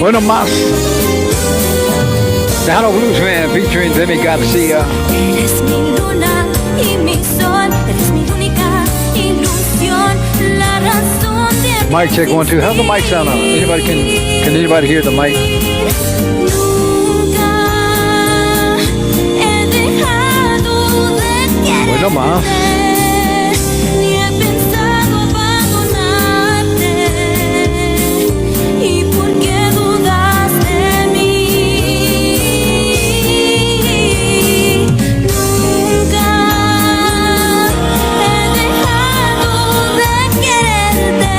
Bueno más. Tejano Bluesman featuring Demi Garcia. Eres mi luna y mi sol, eres mi única ilusión, la razón de mi Mic check 1, 2. How's the mic sound on? Can anybody hear the mic? Nunca he dejado de quererte. Bueno más. Ni he pensado abandonarte. ¿Y por qué dudas de mí? Nunca he dejado de quererte.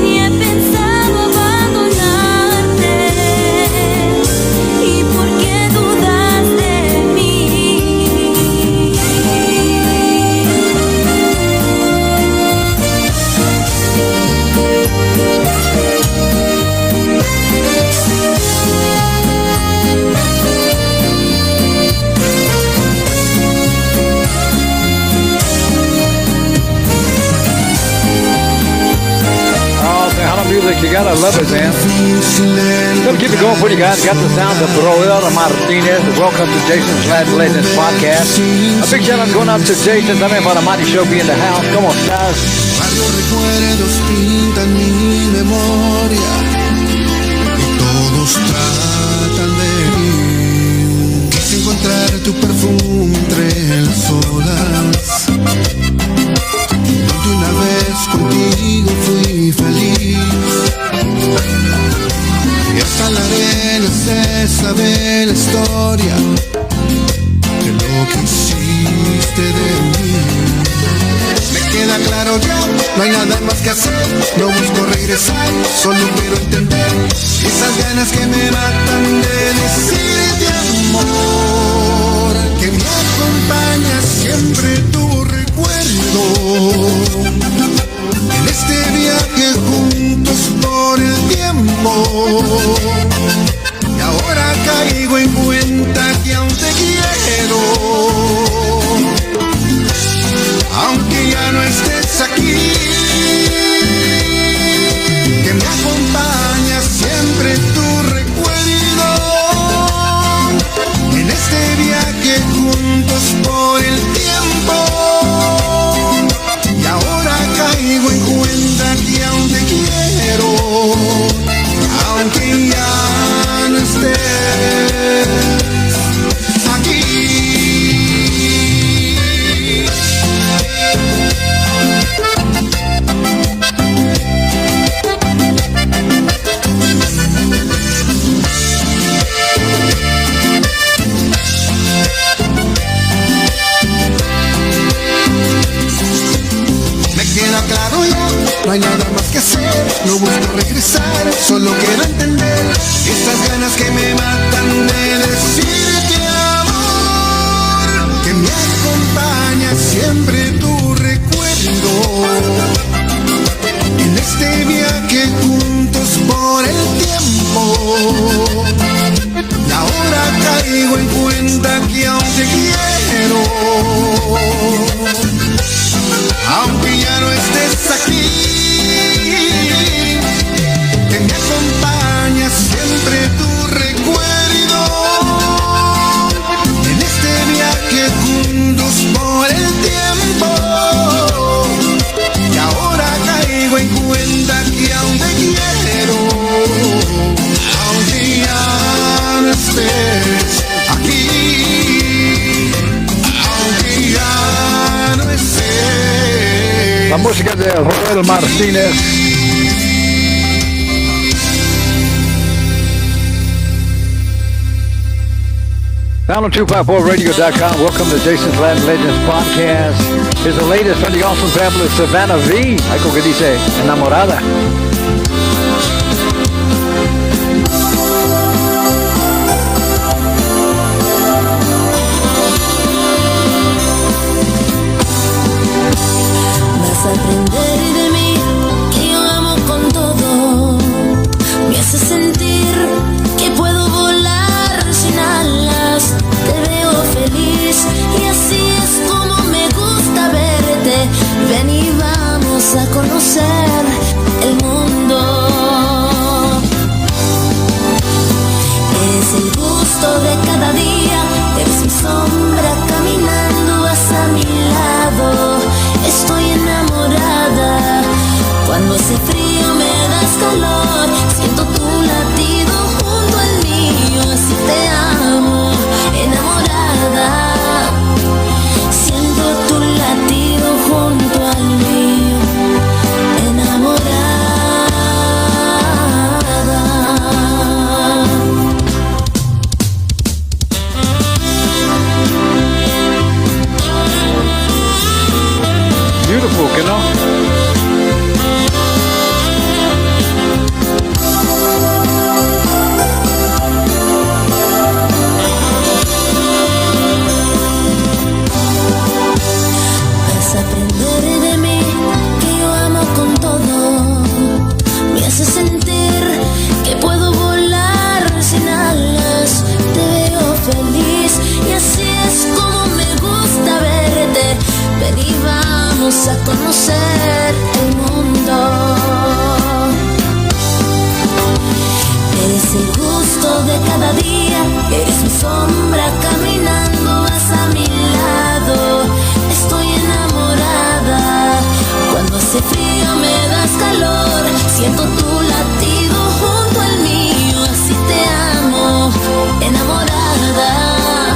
Ni he pensado abandonarte. ¿Y por qué dudas de mí? Oh, Tejano music, you gotta love it, man. Let's keep it going for you guys. Got the sounds of Rodriquez Martinez. Welcome to Jason's Latin Legends podcast. A big shout out going out to Jason también para Mighty Show be in the house. ¿Cómo estás? Varios recuerdos pintan mi memoria y todos tratan de mí. Quise encontrar tu perfume entre las olas, donde una vez contigo fui feliz. Y hasta la arena se sabe la historia de lo que hiciste de mí. Me queda claro ya, no hay nada más que hacer. No busco regresar, solo quiero entender esas ganas que me matan de decirte amor, que me acompaña siempre tu recuerdo. En este viaje juntos por el tiempo, y ahora caigo en cuenta que aún te quiero. Aunque ya no estés aquí, que me acompaña siempre tu recuerdo. En este viaje juntos por el tiempo, y ahora caigo en cuenta que aún te quiero. Aunque ya no estés aquí. Claro ya, no hay nada más que hacer, no busco regresar, solo quiero entender estas ganas que me matan de decirte amor, que me acompaña siempre tu recuerdo. En este viaje juntos por el tiempo, y ahora caigo en cuenta que aún te quiero. Aunque ya no estés aquí, que me acompaña siempre tu recuerdo. En este viaje juntos por el tiempo, y ahora caigo en cuenta que aún te quiero. Aunque ya no estés aquí, aunque ya no estés. La música de Rodriquez Martinez. Down254radio.com. Welcome to Jason's Latin Legends podcast. Here's the latest from the awesome fabulous Savannah V. Algo que dice enamorada. Vas a aprender de mí, que yo amo con todo. Me hace sentir que puedo volar sin alas. Te veo feliz y así es como me gusta verte. Ven y vamos a conocer el mundo. a conocer el mundo. Eres el gusto de cada día, eres mi sombra caminando, vas a mi lado. Estoy enamorada, cuando hace frío me das calor. Siento tu latido junto al mío, así te amo, enamorada.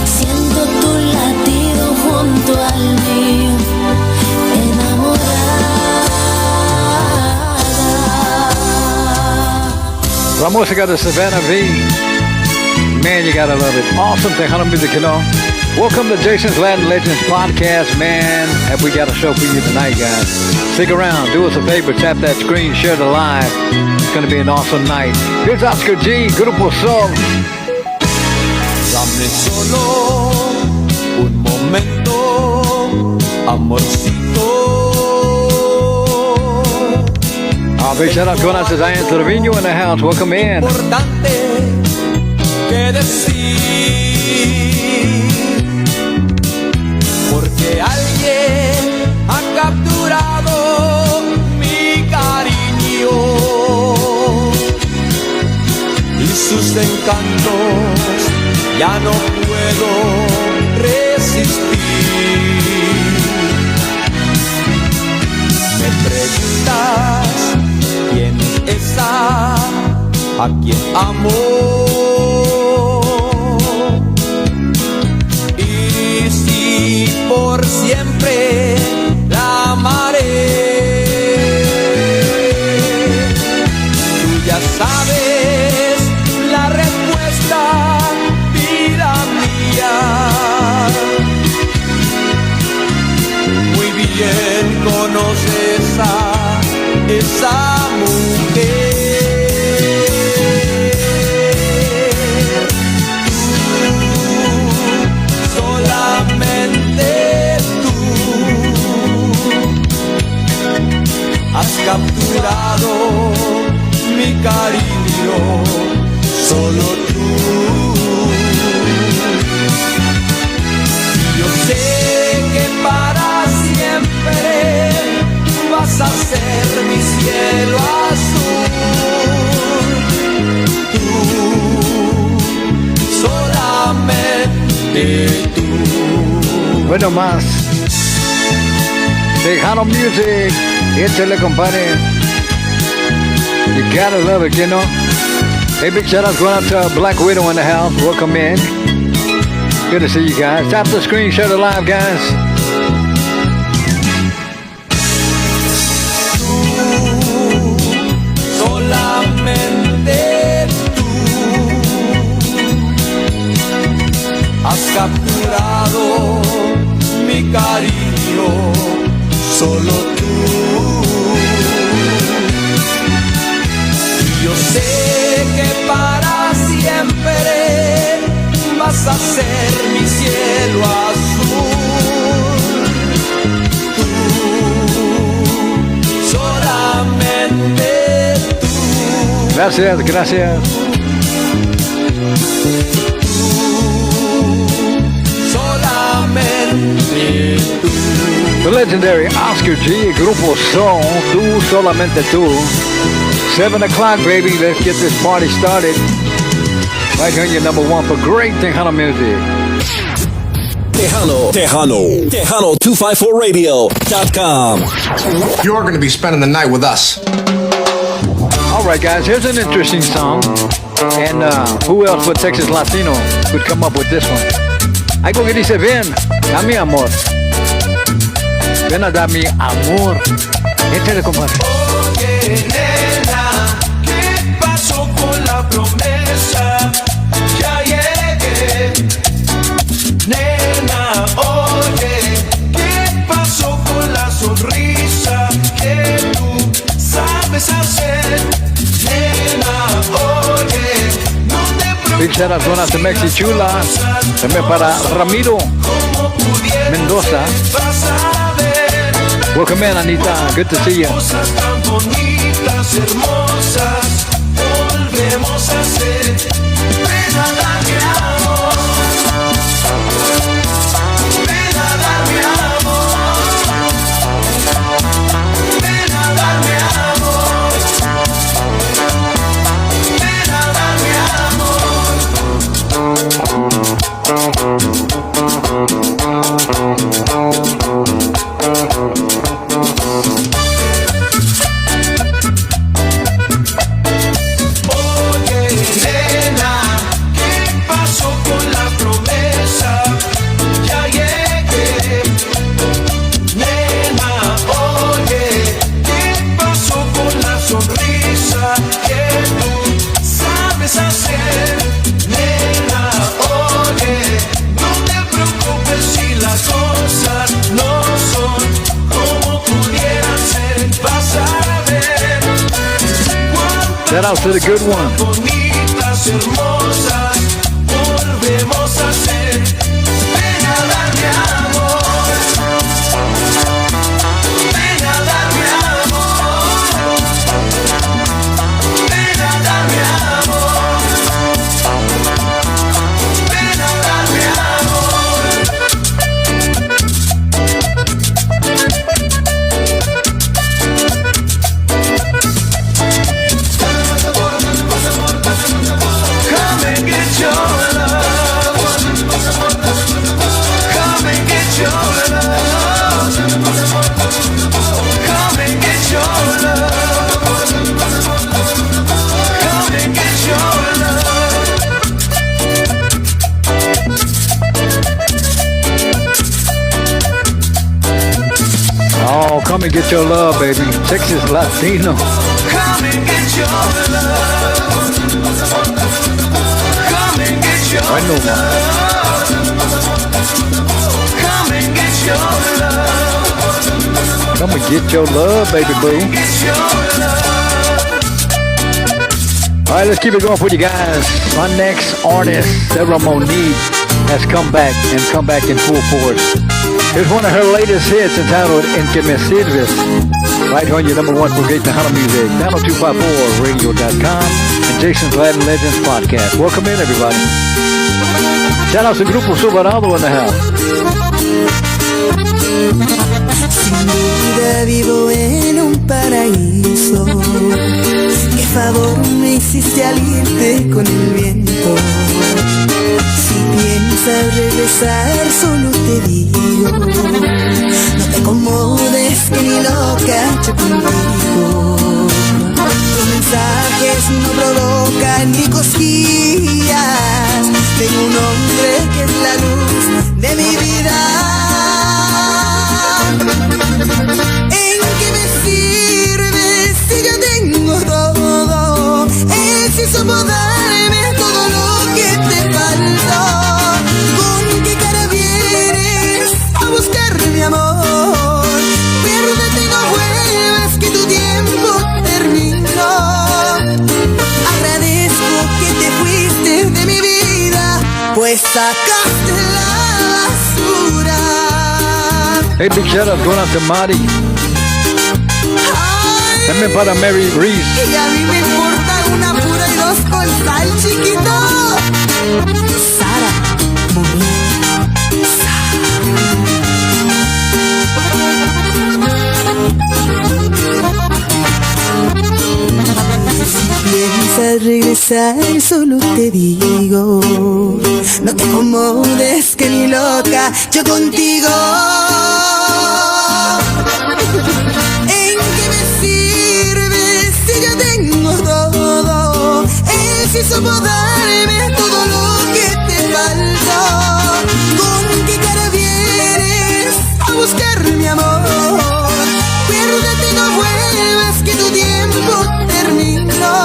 Siento tu latido junto al mío, enamorada. La música de Savannah V. Man, you gotta love it. Awesome Tejano music, you know. Welcome to Jason's Latin Legends podcast, man. Have we got a show for you tonight, guys? Stick around, do us a favor, tap that screen, share the live. It's gonna be an awesome night. Here's Oscar G, Grupo Sol. Dame solo un momento, amorcito. Big shout out going out to Diane Trevino in the house. Welcome in. Importante que decir, porque alguien ha capturado mi cariño y sus encantos ya no puedo resistir. Me preguntas quién es esa a quien amo, y si por siempre la amaré. Tú ya sabes la respuesta, vida mía. Muy bien conoces a esa mujer. Tú, solamente tú, has capturado mi cariño, solo tú. Yo sé que para siempre vas a ser mi cielo azul. Tú, solamente tú. Bueno más. Tejano music. Échale, compadre. You gotta love it, you know. Hey, big shout out going out to Black Widow in the house. Welcome in. Good to see you guys. Tap the screen, share the live, guys. Solamente tú has capturado mi cariño, solo tú. Yo sé que para siempre vas a ser mi cielo azul. Tú, solamente tú. Gracias, gracias. Tú, solamente tú. The legendary Oscar G, Grupo Sol, tú, solamente tú. 7 o'clock, baby. Let's get this party started. Right here on your number one for great Tejano music. Tejano254radio.com. You're going to be spending the night with us. All right, guys, here's an interesting song. And who else but Texas Latino could come up with this one? Algo que dice, ven a mi amor. Ven a dar mi amor. Échale, compadre. Oye, nena, ¿qué pasó con la promesa? Ya llegué. Nena, oye, ¿qué pasó con la sonrisa que tú sabes hacer? Nena, oye, no te preocupes. Big shout out going out to Mexi Chula. También para Ramiro Mendoza. Welcome in, Anita. Good to see you. Cosas tan bonitas, hermosas, volvemos a ser. Ven a darme amor. Ven a darme amor. Shout out to the good one. Bonitas, hermosas, volvemos a ser. Ven a darme amor. Ven a darme amor. Ven a darme amor. Ven a darme amor. Come and get your love. Come and get your love. Come and get your love. Come and get your love. Oh, come and get your love, baby. Texas Latino. Come and get your love. Come and get your I know, man. Come and get your love. Come and get your love, baby boo. Get your love. All right, let's keep it going for you guys. My next artist, Sarah Monique, has come back in full force. Here's one of her latest hits entitled En Que Me Sirves. Right here on your number one for Great Tejano Music, Tejano254radio.com, and Jason's Latin Legends podcast. Welcome in, everybody. Shout out to Grupo Soberano in the house. Sin duda vivo en un paraíso. Qué favor me hiciste al irte con el viento. Si piensas regresar, solo te digo, no te acomodes que ni loca yo contigo. Tus mensajes no provocan ni cosquillas. Tengo un hombre que es la luz de mi vida. ¿En qué me sirve si yo tengo todo? Él sí supo darme todo lo que te faltó. ¿Con qué cara vienes a buscar mi amor? Piérdete y no vuelvas que tu tiempo terminó. Agradezco que te fuiste de mi vida, pues sacaste la basura. Hey, big shout out going out to Marty. También para Mary Reese. Y a mí me importa una pura y dos con sal, chiquito. Sara, Si piensas regresar, solo te digo, no te acomodes que ni loca yo contigo. ¿En qué me sirve si yo tengo todo? Él sí supo darme todo lo que te faltó. ¿Con qué cara vienes a buscar mi amor? Piérdete y no vuelvas que tu tiempo terminó.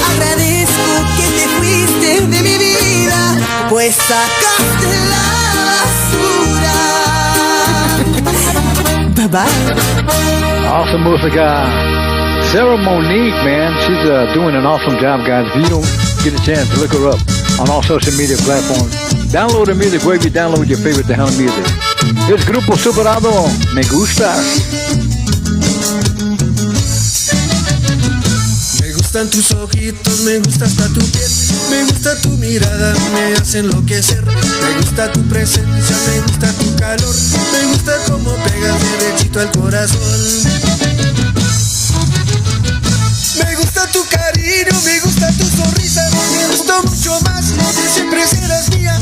Agradezco que te fuiste de mi vida, pues sacaste la basura. Bye bye. Awesome música. Sarah Monique, man, she's doing an awesome job, guys. If you don't get a chance to look her up on all social media platforms, download her music wherever you download your favorite Tejano music. It's Grupo Superado, Me Gustas. Me gustan tus ojitos, me gusta hasta tu piel, me gusta tu mirada, me hace enloquecer. Me gusta tu presencia, me gusta tu calor, me gusta cómo pegas derechito al corazón. Me gusta tu cariño, me gusta tu sonrisa, me gustó mucho más, que siempre serás mía.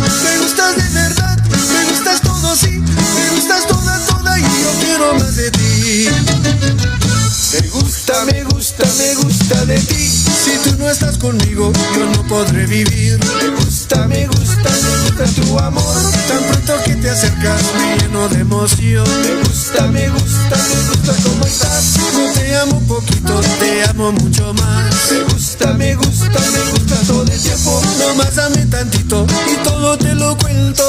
podré vivir. Me gusta tu amor. Tan pronto que te acercas me lleno de emoción. Me gusta cómo estás. No te amo poquito, te amo mucho más. Me gusta todo el tiempo. No más dame tantito y todo te lo cuento.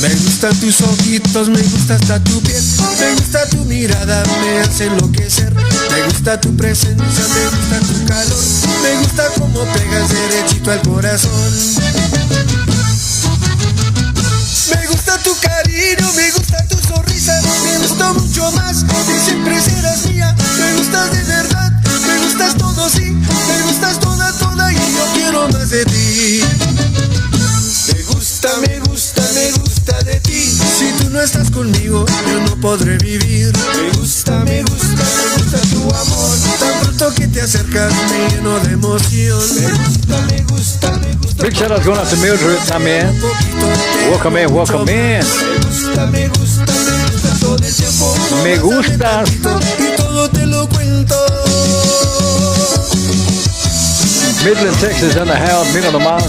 Me gustan tus ojitos, me gusta hasta tu piel, me gusta tu mirada, me hace enloquecer. Me gusta tu presencia, me gusta tu calor, me gusta cómo pegas derechito al corazón. Me gusta tu cariño, me gusta tu sonrisa, me gusta mucho más, y siempre serás mía. Me gustas de verdad, me gustas todo, sí, me gustas toda y yo quiero más de ti. Me gusta de ti. Si tú no estás conmigo, yo no podré vivir. Me gusta tu amor. Tan pronto que te acercas, me lleno de emoción. Me gusta. Big shout out going out to Mildred también. Welcome in. Me gusta todo el tiempo. Me gustas. Y todo te lo cuento. Midland, Texas in the house. Mira nomás.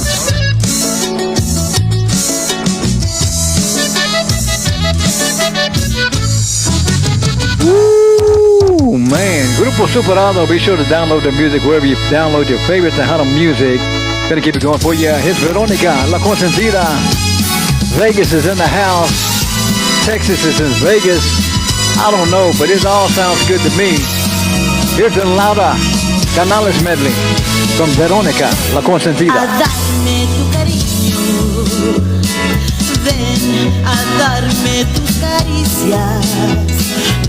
Ooh, man. Grupo Superado. Be sure to download the music wherever you download your favorite Tejano music. Gonna keep it going for you. Here's Veronica, La Consentida. Vegas is in the house. Texas is in Vegas. I don't know, but it all sounds good to me. Here's the Laura Canales medley from Veronica, La Consentida. A darme tu cariño, ven a darme tus caricias.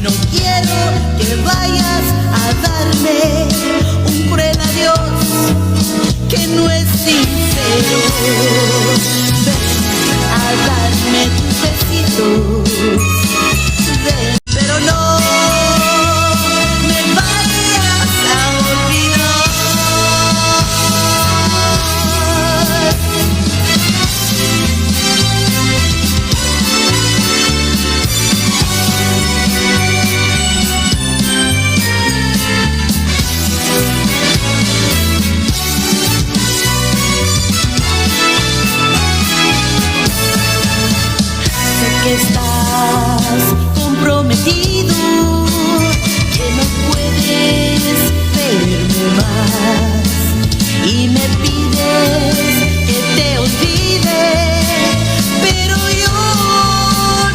No quiero que vayas a darme un cruel adiós que no es sincero. Ven a darme tus besitos, ven, pero no me vayas a olvidar. Que estás comprometido, que no puedes verme más y me pides que te olvide, pero yo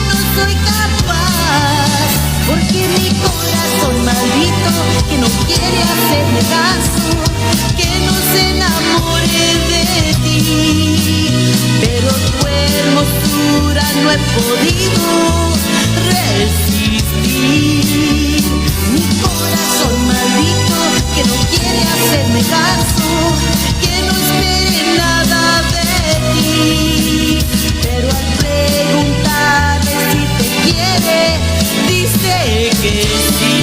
no soy capaz, porque mi corazón maldito que no quiere hacerme caso, que no se enamore de ti, pero tu hermosura no he podido resistir. Mi corazón maldito que no quiere hacerme caso, que no espere nada de ti, pero al preguntarle si te quiere, dice que sí.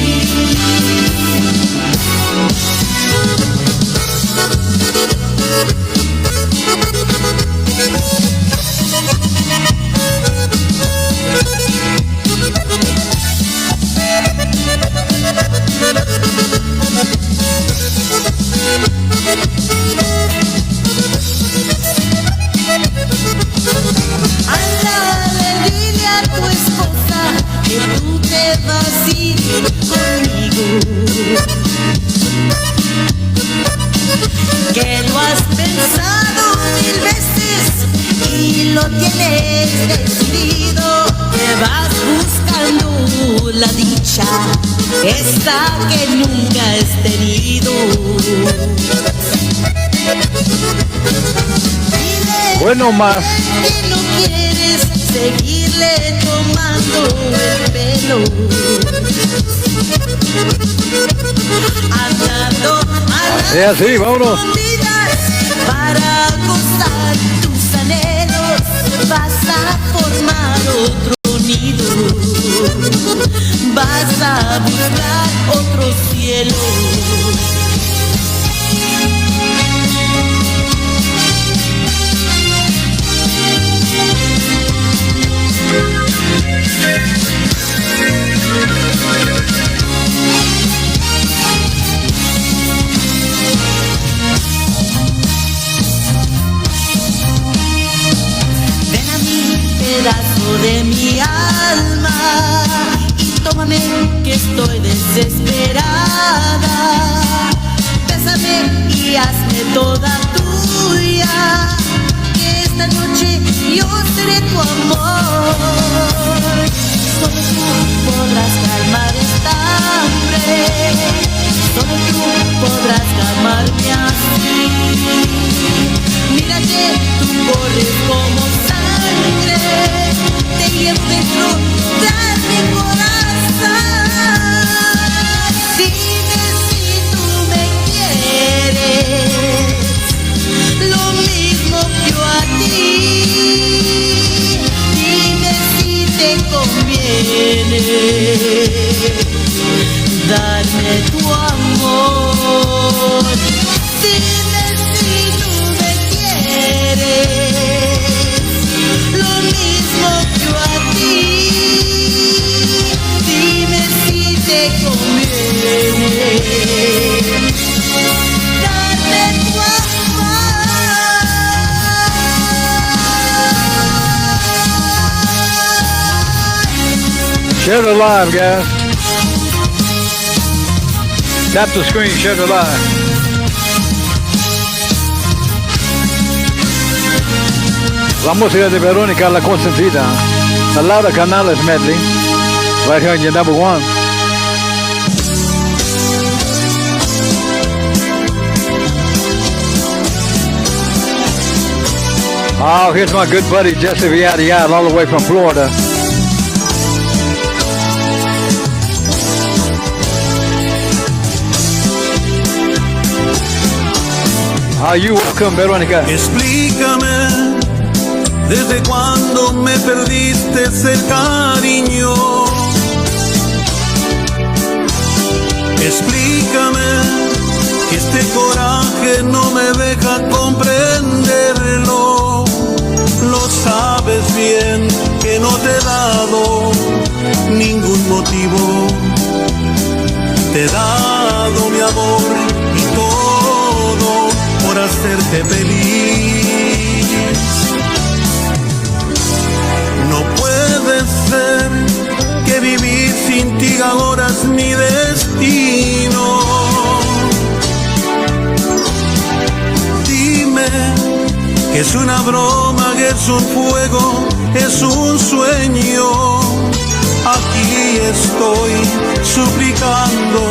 Ándale, dile a tu esposa que tú te vas a ir conmigo, que lo has pensado 1000 veces y lo tienes decidido, que vas buscando la dicha, esa que nunca has tenido. Dile Bueno más. que no quieres seguirle tomando el pelo, andando Sí, vámonos. escondidas para gozar tus anhelos, vas a formar otro nido, vas a buscar otro cielo. de mi alma y tómame que estoy desesperada. Bésame y hazme toda tuya, que esta noche yo seré tu amor. Solo tú podrás calmar esta hambre, solo tú podrás calmarme así. Mira que tú corres como sangre, te llevo dentro de mi corazón. Dime si tú me quieres, lo mismo que yo a ti. Dime si te conviene darme tu amor. Dime si tú me quieres, lo mismo que yo a ti. Dime si te conviene darme tu amor. Share it live, guys. Tap the screen, share it live. La música de Verónica La Consentida. The Laura Canales medley. Right here on your number one. Oh, here's my good buddy Jesse Villarreal all the way from Florida. Are you welcome, Verónica? Explícame, ¿desde cuándo me perdiste ese cariño? Explícame, que este coraje no me deja comprenderlo. Lo sabes bien que no te he dado ningún motivo. Te he dado mi amor y todo por hacerte feliz. No puede ser que vivir sin ti ahora es mi destino. Dime que es una broma, que es un juego, es un sueño. Aquí estoy suplicando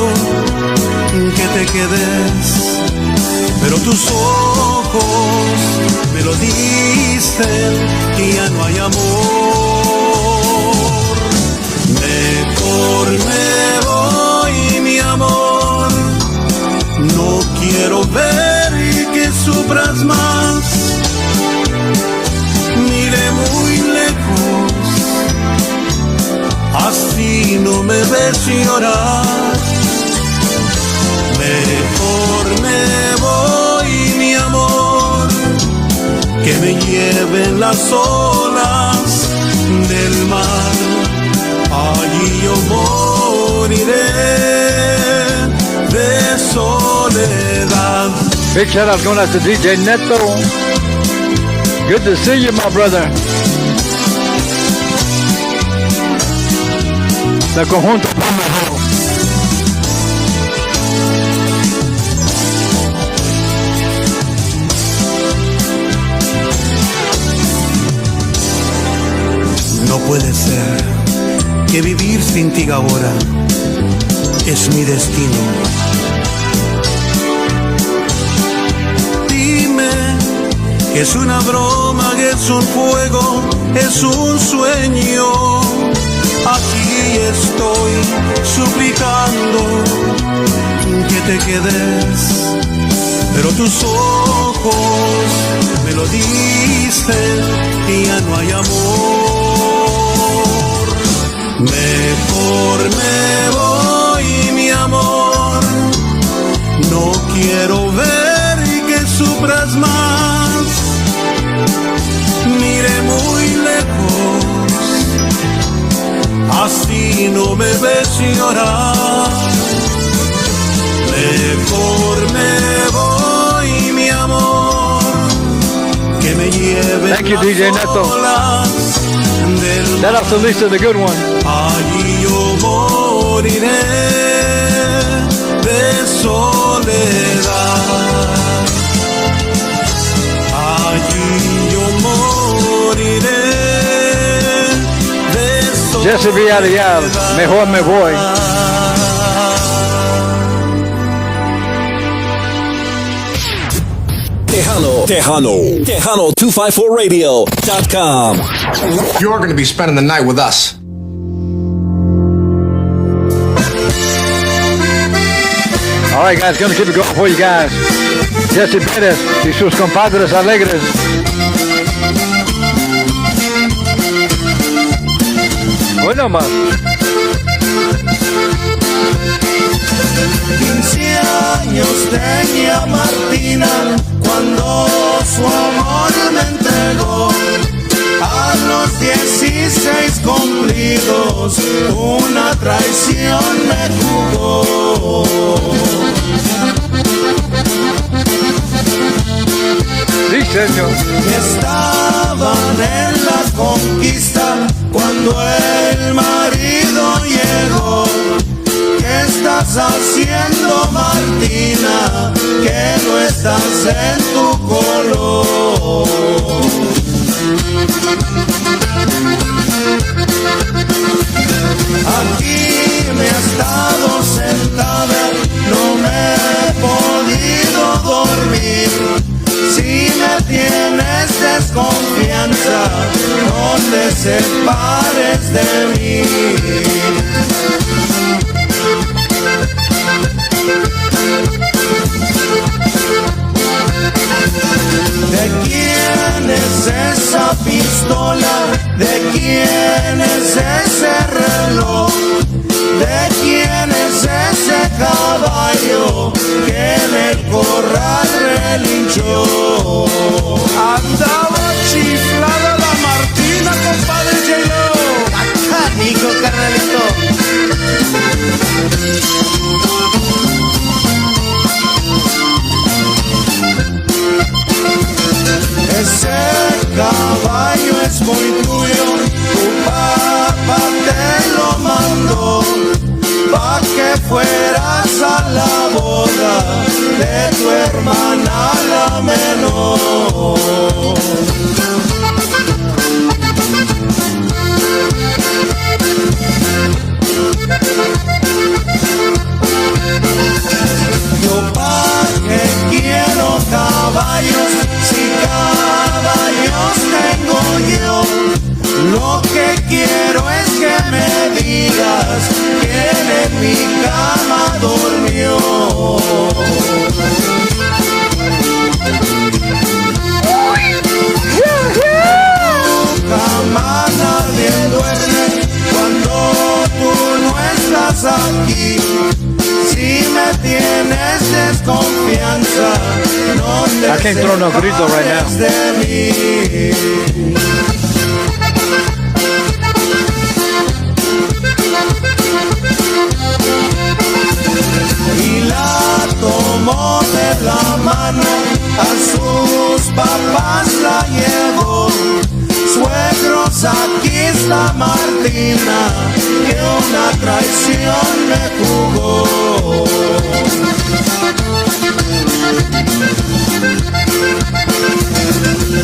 que te quedes, pero tus ojos me lo dicen que ya no hay amor. Mejor me voy, mi amor, no quiero ver que sufras más. Mire muy lejos, así no me ves llorar. Mejor me voy, mi amor, que me lleven las olas del mar. Allí yo moriré de soledad. Big shout out going out to DJ Neto. Good to see you, my brother. The conjunto. No puede ser que vivir sin ti ahora es mi destino. Dime que es una broma, que es un juego, es un sueño. Aquí estoy suplicando que te quedes, pero tus ojos me lo dicen y ya no hay amor. Mejor me voy, mi amor, no quiero ver que sufras más. Mire muy lejos, así no me ves llorar. Mejor me voy, mi amor, que me lleven Thank you, DJ las Neto. olas del That off the list of the good one. Allí yo moriré de soledad. Allí yo moriré de soledad. Jesse Villarreal, mejor me voy. Tejano254radio.com. You're going to be spending the night with us. All right, guys, gonna keep it going for you guys. Jesse Pérez y sus compadres alegres. Hoy nomás. 15 años tenía Martina cuando su amor me entregó. A los 16 cumplidos una traición me jugó. Sí, señor. Estaban en la conquista cuando el marido llegó. ¿Qué estás haciendo, Martina? Que no estás en tu color. Aquí me he estado sentada, no me he podido dormir. Si me tienes desconfianza, no te separes de mí. ¿De quién es esa pistola? ¿De quién es ese reloj? ¿De quién es ese caballo que en el corral relinchó? Andaba chiflada la Martina, compadre J-Lo. Acá, Nico, carnalito. Ese caballo es muy tuyo, tu papá te lo mandó, pa' que fueras a la boda de tu hermana la menor. Yo pa' que quiero caballos, si caballos tengo yo. Lo que quiero es que me digas quién en mi cama durmió. Cama nadie duerme cuando tú no estás aquí. Si me tienes desconfianza, no te I can't throw no grito right now. separes de mí. Y la tomó de la mano, a sus papás la llevó. Suegros, aquí está Martina, que una traición me jugó.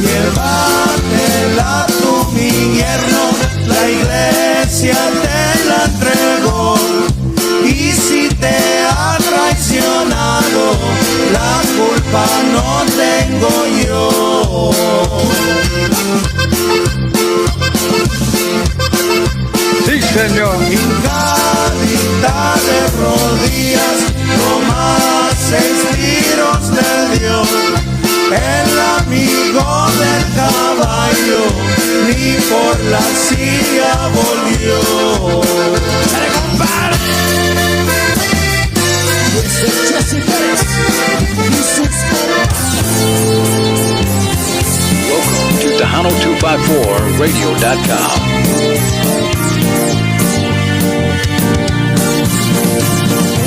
Llévatela tú, mi yerno, la iglesia te la entregó. Y si te ha traicionado, la culpa no tengo yo. Sí, señor. Hincadita de rodillas, no más 6 tiros le dio. El amigo del caballo ni por la silla volvió. ¡Dale, compadre! Welcome to Tejano254radio.com.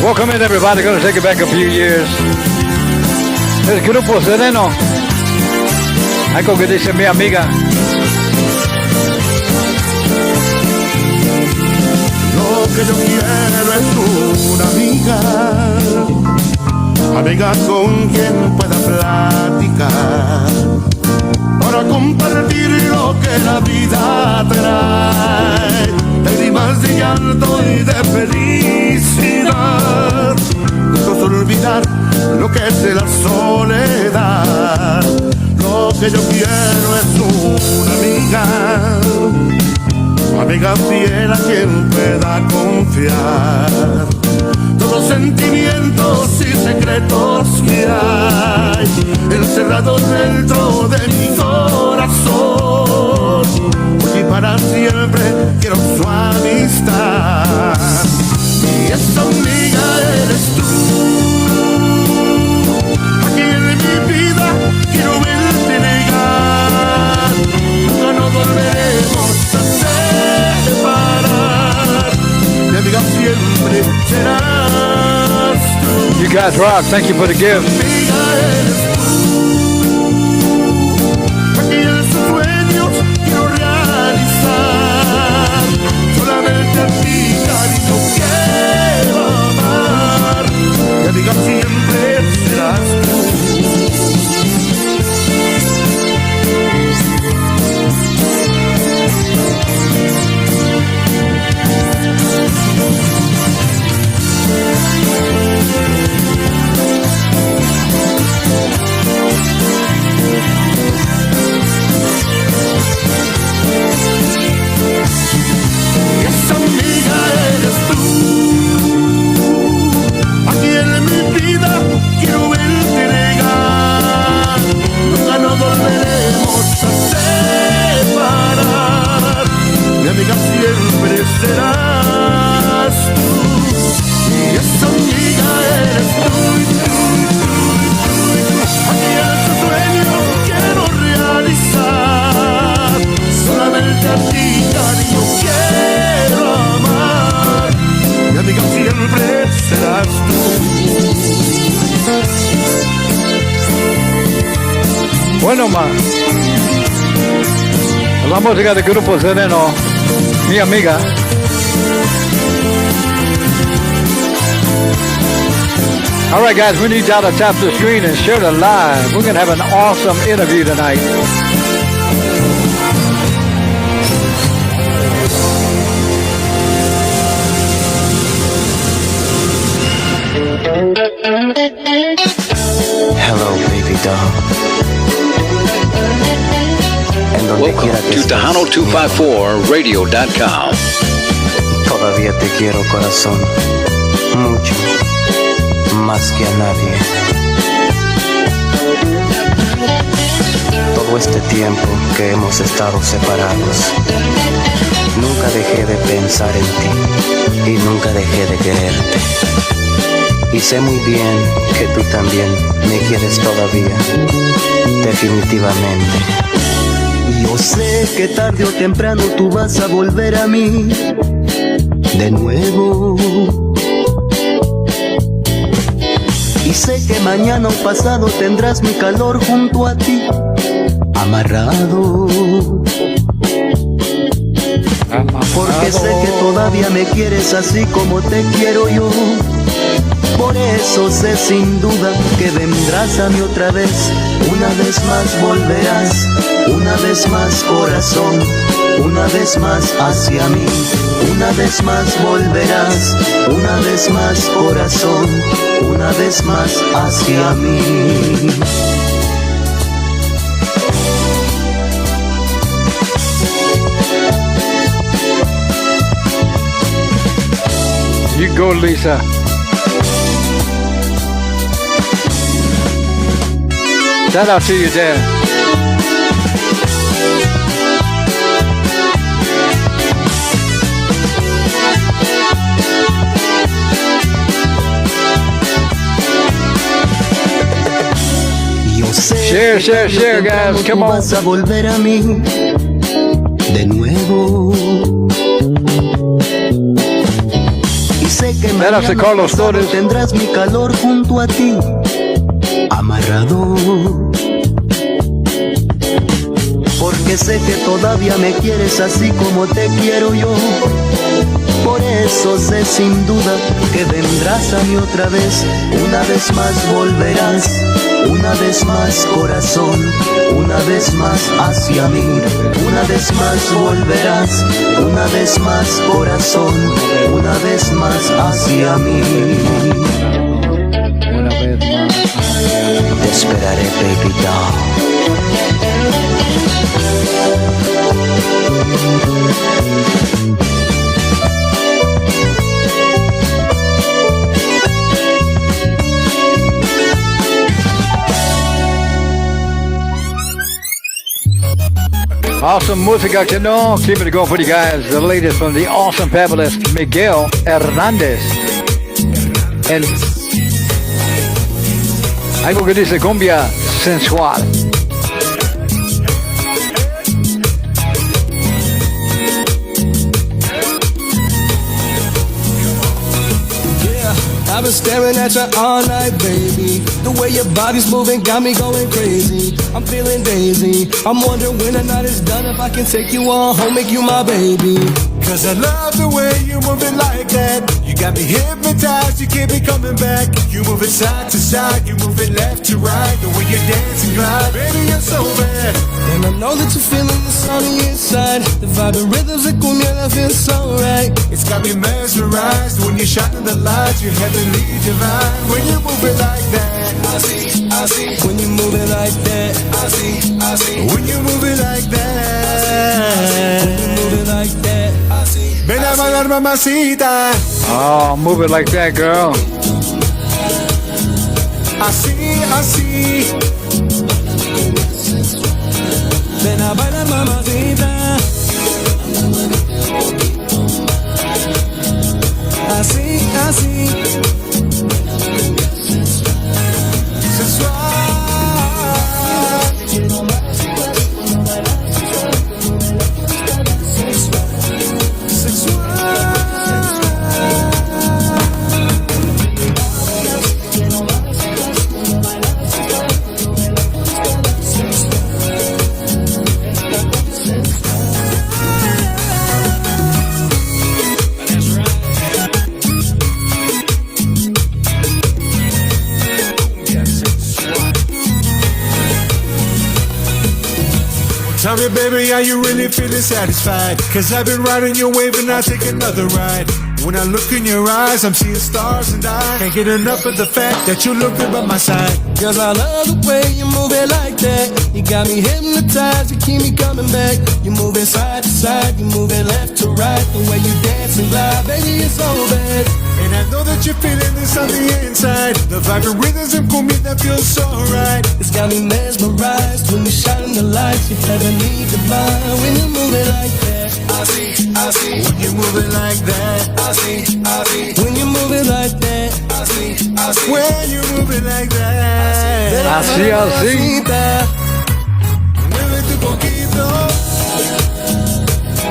Welcome in, everybody. Going to take it back a few years. El grupo Sereno. Algo que dice mi amiga. que yo quiero es una amiga, amiga con quien pueda platicar, para compartir lo que la vida trae, de rimas de llanto y de felicidad, juntos olvidar lo que es la soledad. Lo que yo quiero es una amiga, amiga fiel a quien pueda confiar, todos los sentimientos y secretos que hay encerrados dentro de mi corazón, porque para siempre quiero su amistad, y esa amiga eres tú, aquí en mi vida quiero verte llegar, nunca nos volveremos a separar, mi amiga siempre serás tú. You guys rock. Thank you for the gift. Amiga eres tú, aquí en sus sueños quiero realizar, solamente a ti cariño quiero amar, mi amiga siempre serás tú. Esa amiga eres tú, aquí en mi vida quiero verte llegar, nunca nos volveremos a separar, mi amiga siempre serás tú, y esa amiga eres tú, aquí en su sueño quiero realizar, solamente a ti cariño quiero amar, mi amiga siempre serás tú. Bueno, ma. La música del grupo Sereno, mi amiga. All right, guys, we need y'all to tap the screen and share the live. We're going to have an awesome interview tonight. Hello, baby doll. En donde Welcome quiera que to estés, Tejano254radio.com. todavía te quiero, corazón, mucho, más que a nadie. Todo este tiempo que hemos estado separados, nunca dejé de pensar en ti y nunca dejé de quererte. Y sé muy bien que tú también me quieres todavía, definitivamente. Yo sé que tarde o temprano tú vas a volver a mí de nuevo. Y sé que mañana o pasado tendrás mi calor junto a ti, amarrado. Porque sé que todavía me quieres así como te quiero yo. Por eso sé sin duda que vendrás a mí otra vez. Una vez más volverás, una vez más corazón, una vez más hacia mí. Una vez más volverás, una vez más corazón, una vez más hacia mí. You go, Lisa. Shout out to you, Dad. Share, guys. Come on. Vas a volver a mí de nuevo. Y sé que mañana Carlos Torres. tendrás mi calor junto a ti, amarrado. Porque sé que todavía me quieres así como te quiero yo. Por eso sé sin duda que vendrás a mí otra vez. Una vez más volverás, una vez más corazón, una vez más hacia mí. Una vez más volverás, una vez más corazón, una vez más hacia mí. Una vez más. Te esperaré, baby doll. Awesome música que no. Keeping it going for you guys. The latest from the awesome, fabulous Miguel Hernández. El algo que dice cumbia sensual. I've been staring at you all night, baby. The way your body's moving got me going crazy. I'm feeling daisy. I'm wondering when the night is done if I can take you on home, make you my baby. Cause I love the way you move it like that. You got me hypnotized, you keep me coming back. You move it side to side, you move it left to right. The way you dance and glide, baby, you're so bad. And I know that you're feeling this on the inside. The vibrant rhythms of cumbia that feels so right. It's got me mesmerized when you're shining the lights. You're heavenly divine when you move it like that. I see, when you move it like that. I see, when you move it like that. when you move it like that. I see. Ven a bailar, mamacita. Oh, move it like that, girl. Así. Ven a bailar, mamacita. Así. Tell me, baby, are you really feeling satisfied? Cause I've been riding your wave and I'll take another ride. When I look in your eyes, I'm seeing stars and I can't get enough of the fact that you're looking by my side. Cause I love the way you move it like that. You got me hypnotized, you keep me coming back. You move it side to side, you move it left to right. The way you dance and glide, baby, it's so bad. And I know that you're feeling this on the inside. The vibrant rhythms of cumbia that feels so right. It's got me mesmerized when you shine the lights. You heavenly divine when you move it like that. I see. When you move it like that. I see. When you move it like that. I see. When you move it like that. Así. Muévete un poquito.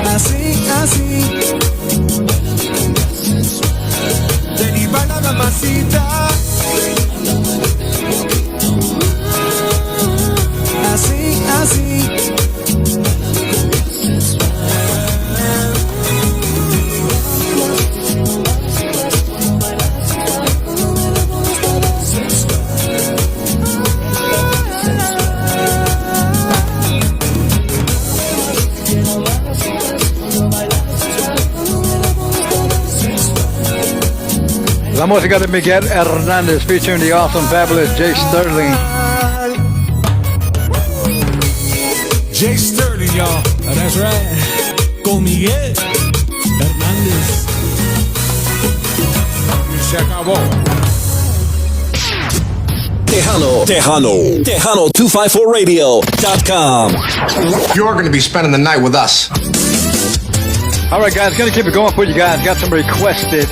Así. Ven y baila, mamacita. Así. La música de Miguel Hernández featuring the awesome, fabulous Jay Sterling. Jay Sterling, y'all. That's right. Con Miguel Hernández. Se acabó. Tejano254radio.com. You're going to be spending the night with us. All right, guys, gonna keep it going for you guys. Got some requested.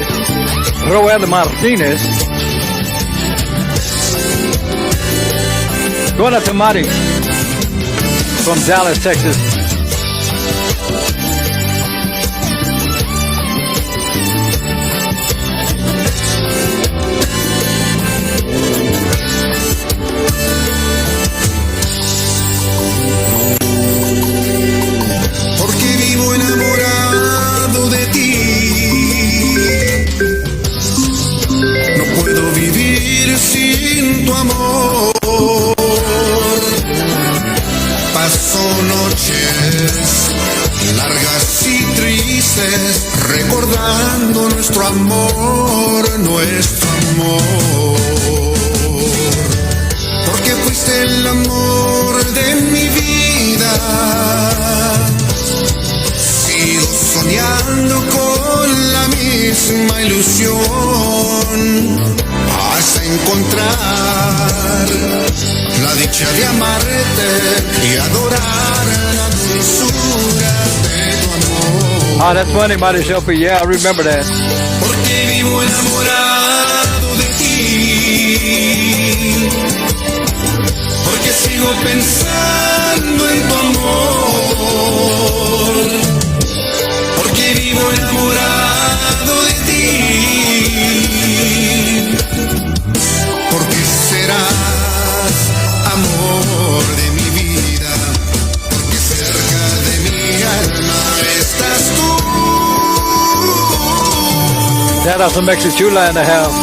Roel Martinez. Going out to Marty from Dallas, Texas. Porque vivo enamorado de ti. felices recordando nuestro amor, porque fuiste el amor de mi vida. Sigo soñando con la misma ilusión hasta encontrar la dicha de amarte y adorar la dulzura de tu amor. Oh, that's funny, Mighty Shelby. Yeah, I remember that. Porque vivo enamorado de ti, porque sigo pensando en tu amor, porque vivo enamorado de ti, porque serás amor de mi vida, porque cerca de mi alma estás tú. That also makes it Chula in the house.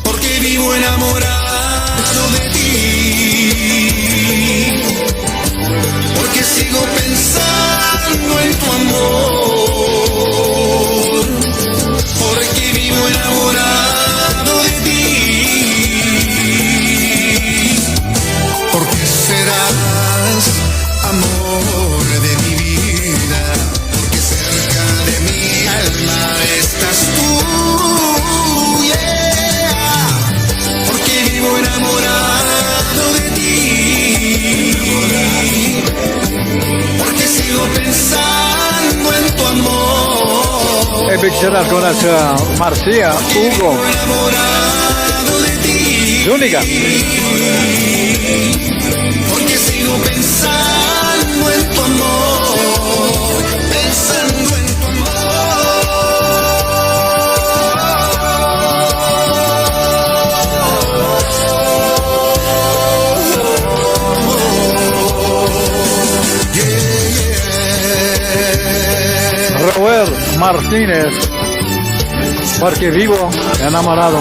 Porque vivo enamorado de ti, porque sigo pensando en tu amor, porque vivo enamorado de ti, porque serás amor de mi vida, porque cerca de mi alma estás tú, yeah, porque vivo enamorado de ti, porque sigo pensando en tu amor. Hey, big shout out going out to Marcia, Hugo, Enamorado de ti, Zúñiga. porque sigo pensando en tu amor, pensando en tu amor. Yeah. Robert Martínez, porque vivo enamorado.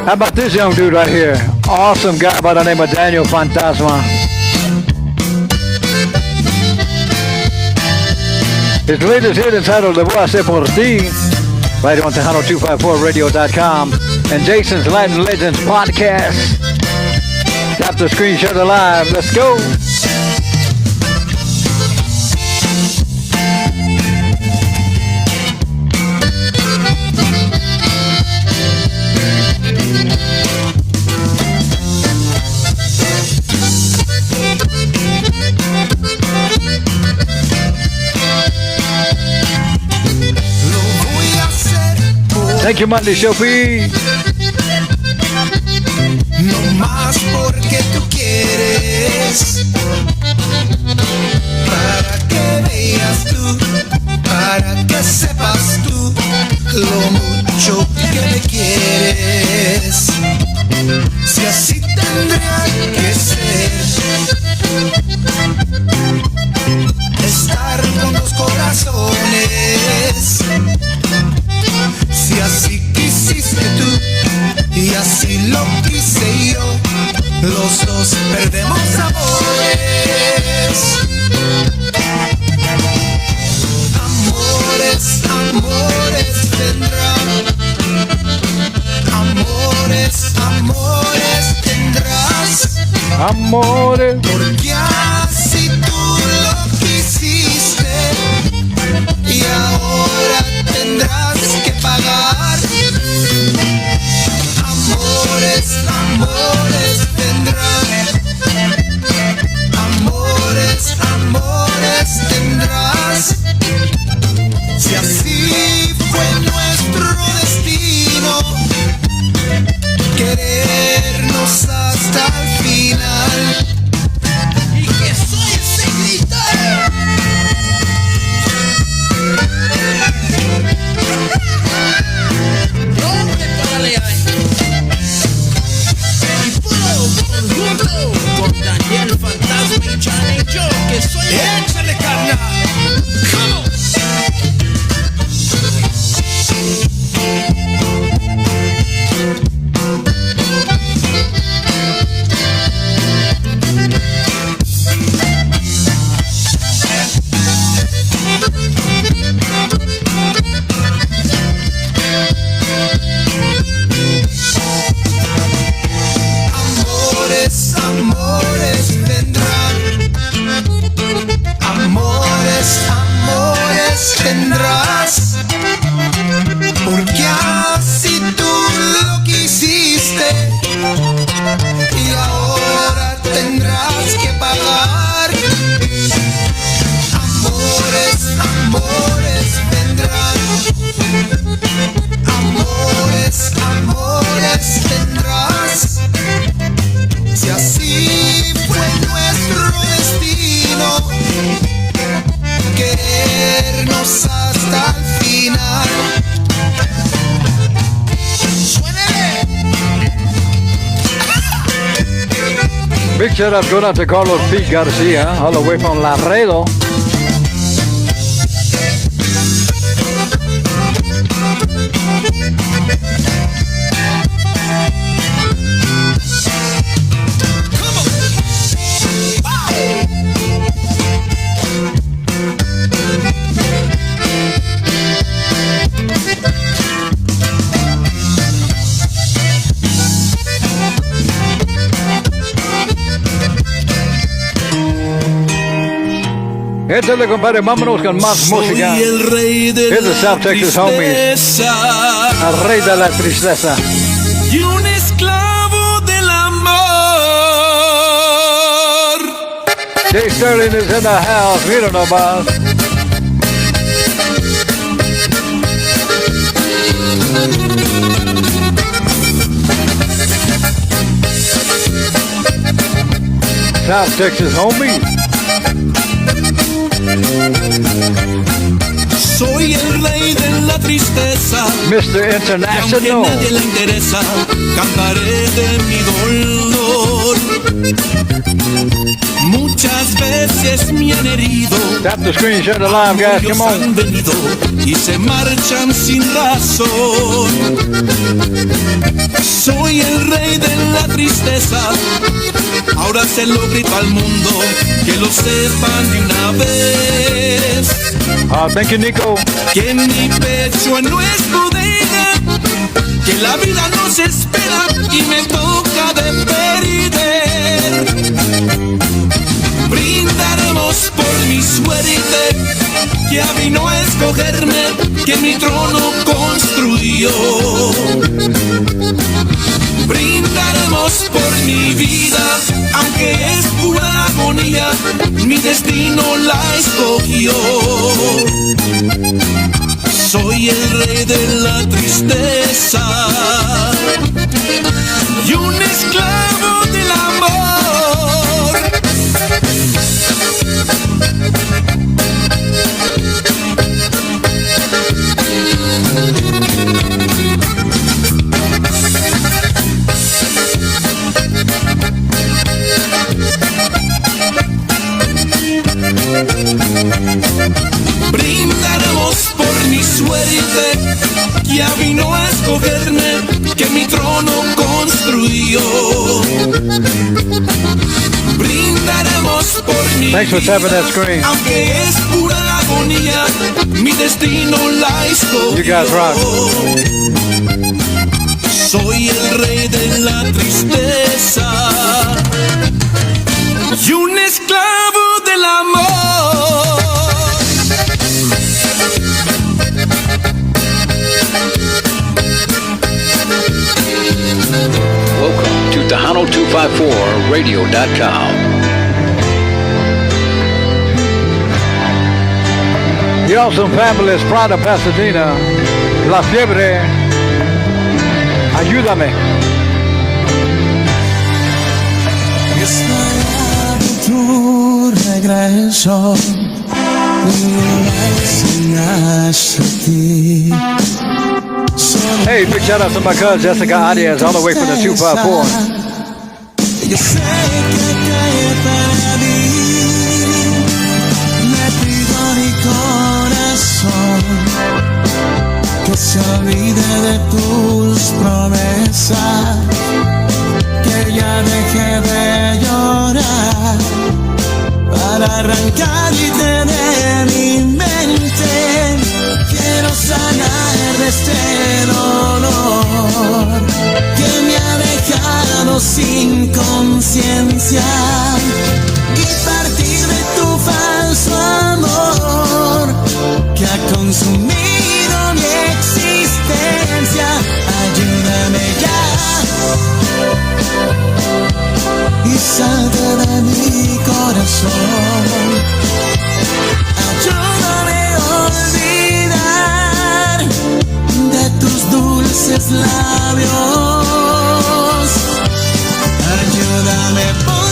How about this young dude right here? Awesome guy by the name of Daniel Fantasma. His latest hit entitled Le Voy a Hacer Por Ti, right on Tejano254radio.com and Jason's Latin Legends podcast. Tap the screen, share the live. Let's go. Thank you, Monday Shofi. No más porque tú quieres, para que veas tú, para que sepas tú lo mucho que me quieres. Si así tendría que ser, estar con dos corazones. Si así quisiste tú y así lo quise yo, los dos perdemos amores. Amores, amores tendrán. Amores, amores tendrás. Amores. Porque así tú lo quisiste y ahora tendrás que pagar. Amores, amores tendrán. Amores, amores tendrás. Si así fue nuestro destino, querernos hasta el final. Big shout out going out to Carlos P. Garcia, all the way from Laredo. Échale, compadre, vámonos con más música. Es de South Texas Homies, el rey de la tristeza. Y un esclavo del amor. Jay Sterling is in the house, mira nomás. South Texas Homies. Soy el rey de la tristeza, Mr. International. y aunque a nadie le interesa, cantaré de mi dolor. Muchas veces me han herido, Tap the screen, share the live, guys, come han on. venido y se marchan sin razón. Soy el rey de la tristeza, ahora se lo grito al mundo, que lo sepan de una vez. Thank you, Nico. Que mi pecho no es bodega, que la vida nos espera y me toca de perder. Brindaremos por mi suerte, que vino a escogerme, que mi trono construyó. Brindaremos por mi vida, aunque es pura agonía, mi destino la escogió. Soy el rey de la tristeza y un esclavo del amor. Brindaremos por mi suerte, que vino a escogerme, que mi trono construyó. Brindaremos por mi Thanks for tapping that screen. aunque es pura agonía, mi destino la escogió. You guys rock. Soy el rey de la tristeza y un esclavo del amor. Welcome to Tejano254radio.com. The awesome fabulous Prada Pasadena, La Fiebre, ayúdame. Esperando tu regreso, me enseñaste a ti. Hey, big shout out to my cousin Jessica Arias, all the way from the 254. Yo sé que cae para mí, le pido a mi corazón que se olvide de tus promesas, que ya deje de llorar, para arrancarte de mi mente. Quiero sanar de este dolor que me ha dejado sin conciencia y partir de tu falso amor que ha consumido mi existencia. Ayúdame ya y salte de mi corazón. Ayúdame a olvidar de tus dulces labios. Ayúdame por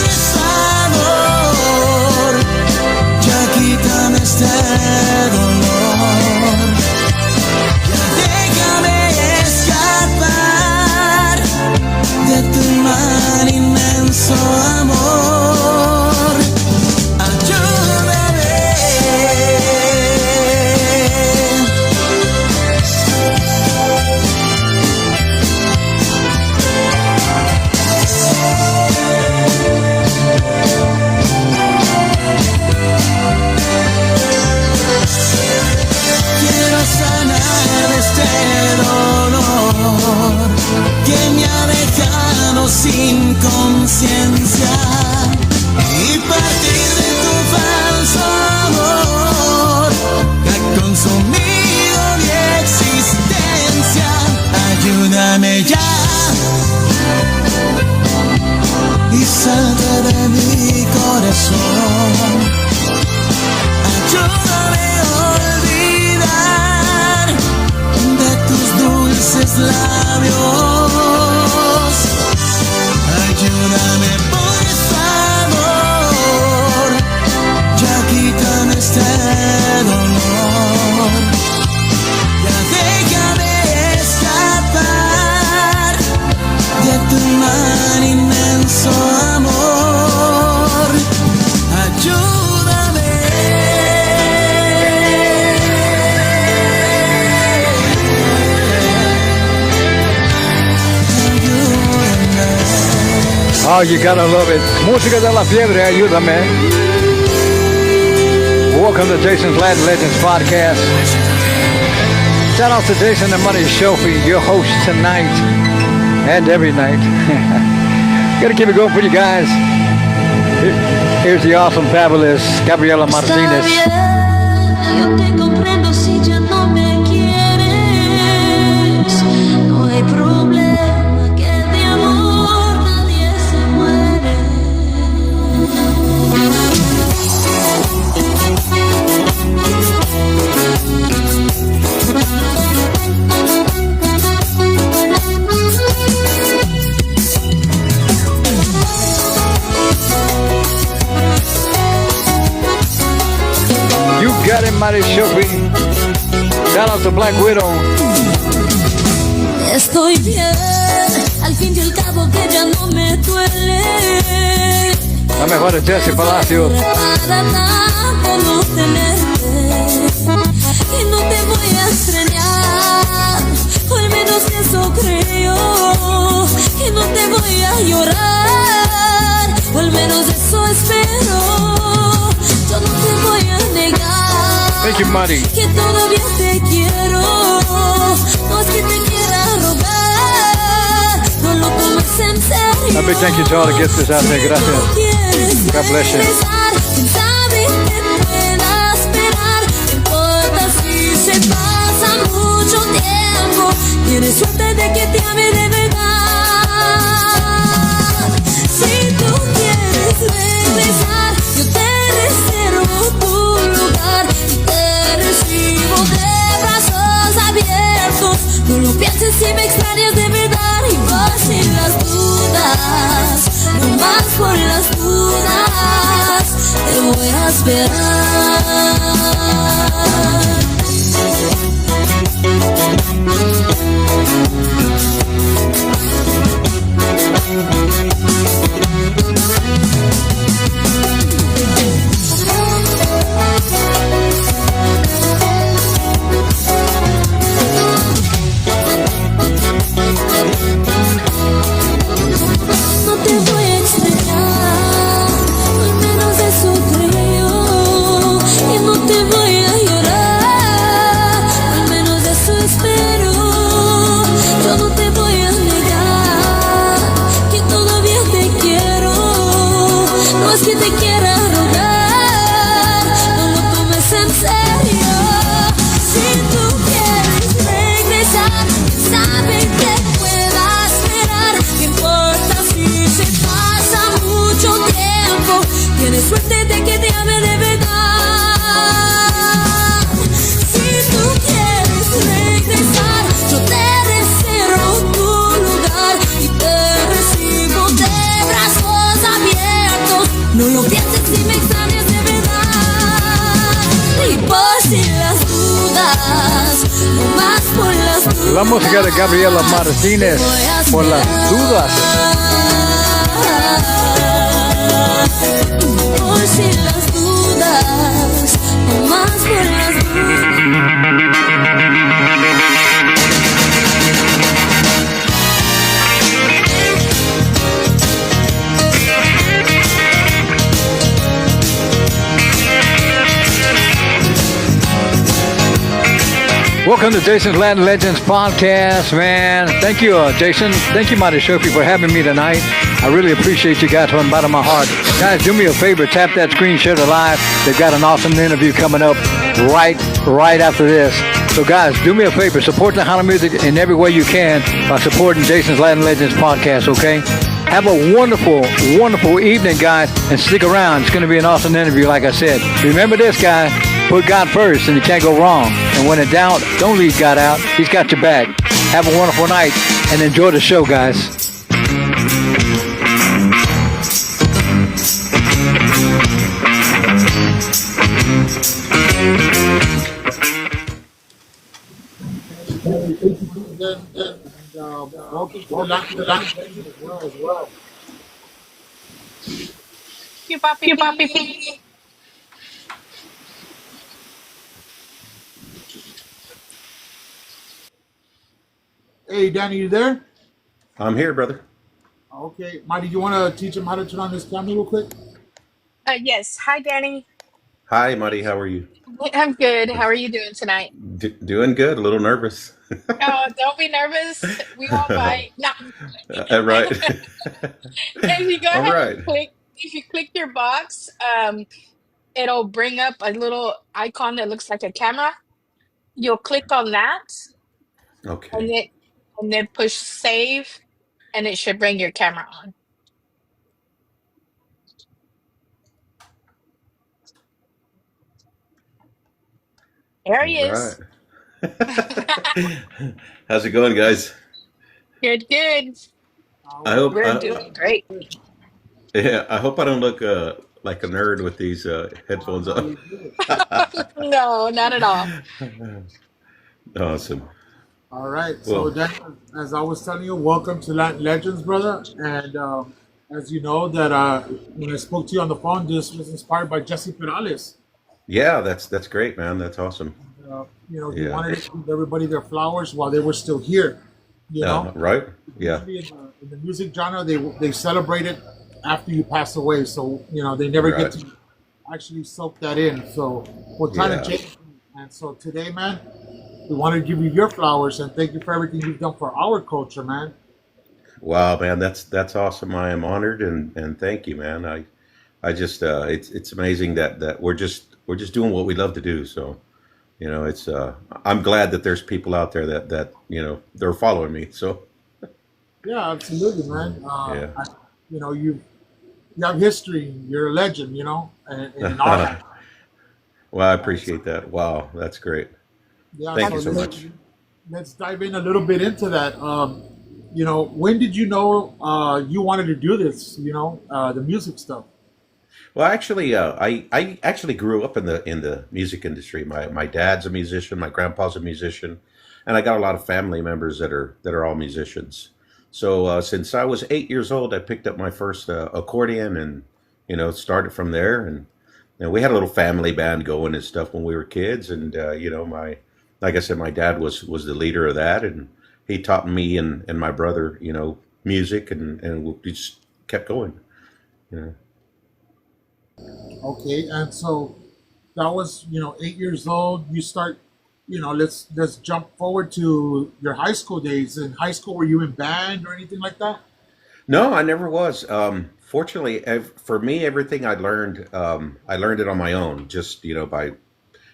Oh, you gotta love it. Música de la fiebre, ayúdame. Welcome to Jason's Latin Legends podcast. Shout out to Jason and Money Sophie, your host tonight and every night. Gotta keep it going for you guys. Here's the awesome, fabulous Gabriela Martinez. Yo te comprendo si ya no me quieres. No hay problema que de amor nadie se muere. You got it, Mari Sophie. Shout out to Black Widow. Estoy bien, al fin y al cabo que ya no me duele. La mejor de Jesse Palacios. Para tanto no tenerte. Y no te voy a extrañar, o al menos eso creo. Y no te voy a llorar, o al menos eso espero. Yo no te voy a negar. Thank you, Mari. Que todavía te quiero. No es que te quiera rogar, no lo tomes en serio. A big thank you to all the guests out there. Gracias. God bless you. Quién sabe te pueda esperar. No importa si se pasa mucho tiempo. Tienes suerte de que te ame de verdad. Si tú quieres regresar, yo te reservo tu lugar y te recibo de brazos abiertos. No lo pienses si me extrañas de verdad. Y por si las dudas, no más por las dudas, te voy a No te voy a extrañar, al menos eso creo. Y no te voy a llorar, al menos eso espero. Yo no te voy a negar que todavía te quiero. No es que te quiera rogar, no lo tomes en serio. Si tú quieres regresar, sabe que pueda esperar. No importa si se pasa mucho tiempo. Tienes suerte de que te ame de verdad. Si tú quieres regresar, yo te reservo tu lugar y te recibo de brazos abiertos. No lo pienses si me extrañas de verdad. Y por si las dudas, no más por las dudas. La música de Gabriela Martinez. Por las dudas. Por si las dudas, no más por las Welcome to Jason's Latin Legends podcast, man. Thank you, Jason. Thank you, Mari Sophie, for having me tonight. I really appreciate you guys from the bottom of my heart. Guys, do me a favor, tap that screen, share the live. They've got an awesome interview coming up right after this. So, guys, do me a favor, support the Hana music in every way you can by supporting Jason's Latin Legends podcast, okay? Have a wonderful, wonderful evening, guys, and stick around. It's going to be an awesome interview, like I said. Remember this, guys. Put God first, and you can't go wrong. And when in doubt, don't leave God out. He's got your back. Have a wonderful night, and enjoy the show, guys. Hey, Danny, you there? I'm here, brother. Okay, Marty, you want to teach him how to turn on this camera real quick? Yes. Hi, Danny. Hi, Muddy. How are you? I'm good. How are you doing tonight? Doing good. A little nervous. Oh, don't be nervous. We all might. No. Right. If you go All ahead and right. if you click your box, it'll bring up a little icon that looks like a camera. You'll click on that and Okay. then push save, and it should bring your camera on. There All he right. is. How's it going, guys? Good, good. I We're hope. We're doing doing great. good. Yeah. I hope I don't look like a nerd with these headphones No, on. you're good. No, not at all. Awesome. All right. So Well, then, as I was telling you, welcome to Latin Legends, brother. And as you know, that when I spoke to you on the phone, this was inspired by Jesse Perales. yeah. That's great, man. That's awesome. He Yeah. wanted to give everybody their flowers while they were still here. You know, Right. Yeah. usually in the music genre, they celebrate it after you pass away. So they never get Right. to actually soak that in. So we're trying to Yeah. change. And so today, man, we want to give you your flowers and thank you for everything you've done for our culture, man. Wow, man. That's awesome. I am honored and thank you, man. I just it's amazing that we're just doing what we love to do. So. It's I'm glad that there's people out there that they're following me. So Yeah, absolutely, man. yeah. You have history. You're a legend, and all that. Well, I And so, appreciate that. Wow, that's great. yeah, Thank so you so let's much. let's dive in a little bit into that. When did you know you wanted to do this? The music stuff. Well, actually, I actually grew up in the music industry. My dad's a musician, my grandpa's a musician, and I got a lot of family members that are all musicians. So since I was 8 years old, I picked up my first accordion and started from there. And we had a little family band going and stuff when we were kids. And my like I said, my dad was the leader of that, and he taught me and my brother music, and we just kept going. You know. Okay, and so that was 8 years old. You start. Let's jump forward to your high school days. In high school, were you in band or anything like that? No, I never was. Fortunately, for me, everything I learned it on my own, just by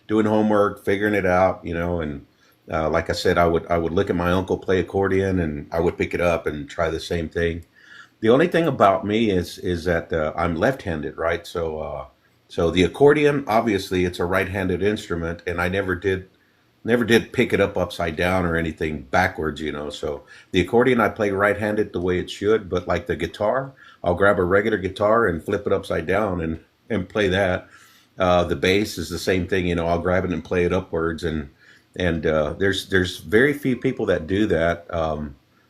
doing homework, figuring it out, and like I said, I would look at my uncle play accordion, and I would pick it up and try the same thing. The only thing about me is that I'm left-handed, right? So the accordion, obviously, it's a right-handed instrument, and I never did pick it up upside down or anything backwards, So the accordion I play right-handed the way it should, but like the guitar, I'll grab a regular guitar and flip it upside down and play that. The bass is the same thing, I'll grab it and play it upwards, and there's very few people that do that.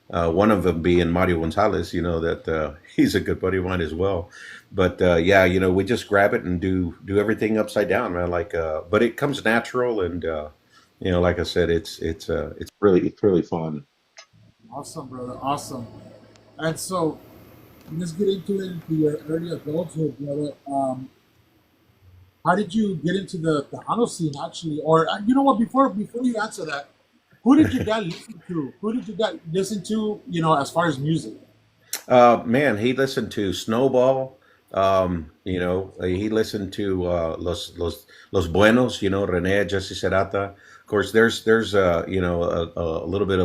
One of them being Mario Gonzalez, that he's a good buddy of mine as well. But yeah, we just grab it and do everything upside down, man. But it comes natural, and like I said, it's really fun. Awesome, brother. Awesome. And so let's get into your early adulthood, brother. How did you get into the Tejano scene, actually? Or you know what? Before you answer that, who did your dad listen to? Who did your dad listen to? As far as music. Man, he listened to Snowball. He listened to Los Buenos. Rene, Jesse Serata. Of course, there's a little bit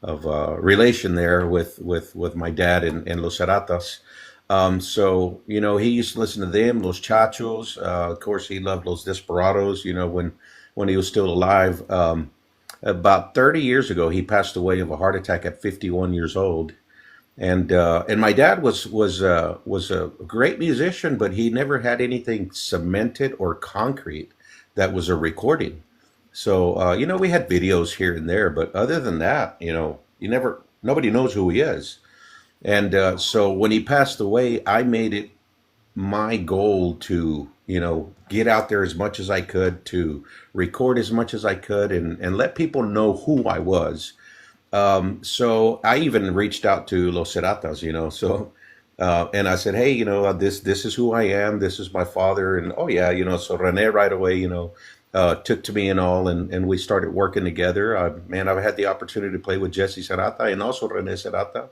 of relation there with my dad and Los Seratas. So he used to listen to them, Los Chachos. Of course, he loved Los Desperados. When he was still alive. About 30 years ago, he passed away of a heart attack at 51 years old. And my dad was a great musician, but he never had anything cemented or concrete that was a recording. So we had videos here and there, but other than that, nobody knows who he is. And so when he passed away, I made it my goal to get out there as much as I could, to record as much as I could, and let people know who I was. So I even reached out to Los Ceratas, so and I said, hey, this is who I am. This is my father, and oh yeah, so Rene right away, took to me and all, and we started working together. Man, I've had the opportunity to play with Jesse Serrata and also Rene Serrata,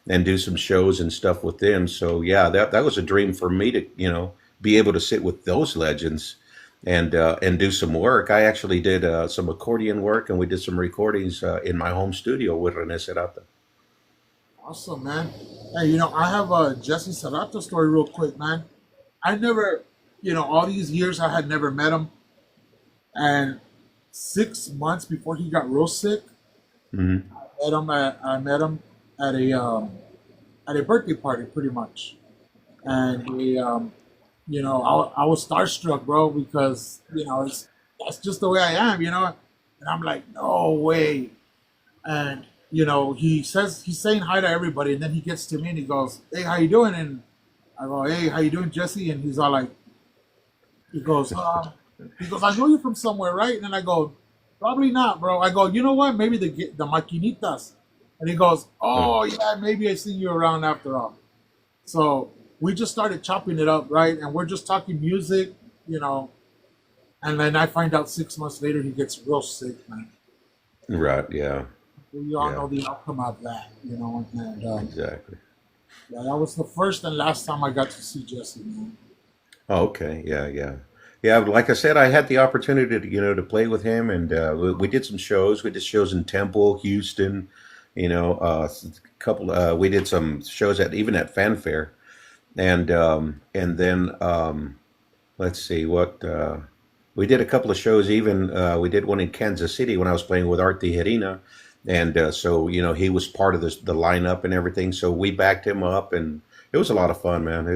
and do some shows and stuff with them. So yeah, that was a dream for me to be able to sit with those legends and do some work. I actually did some accordion work, and we did some recordings in my home studio with Rene Serrata. Awesome, man. Hey, I have a Jesse Sarata story real quick, man. I never, all these years I had never met him. And 6 months before he got real sick, Hmm. I met him at a birthday party, pretty much. And I was starstruck, bro, because that's just the way I am, And I'm like, no way. And he's saying hi to everybody, and then he gets to me and he goes, "Hey, how you doing?" And I go, "Hey, how you doing, Jesse?" And he's all like, he goes, "I know you from somewhere, right?" And I go, "Probably not, bro." I go, "You know what? Maybe the maquinitas." And he goes, "Oh yeah, maybe I seen you around after all." So we just started chopping it up, right? And we're just talking music, And then I find out 6 months later he gets real sick, man. Right. Yeah. We all Yeah. know the outcome of that, And Exactly. yeah, that was the first and last time I got to see Jesse, man. Oh, okay. Yeah. Yeah. Yeah. Like I said, I had the opportunity to play with him, and we did some shows. We did shows in Temple, Houston. Couple. We did some shows even at Fanfare, and then let's see what we did a couple of shows. Even we did one in Kansas City when I was playing with Art Tijerina, and so he was part of the lineup and everything. So we backed him up, and it was a lot of fun, man.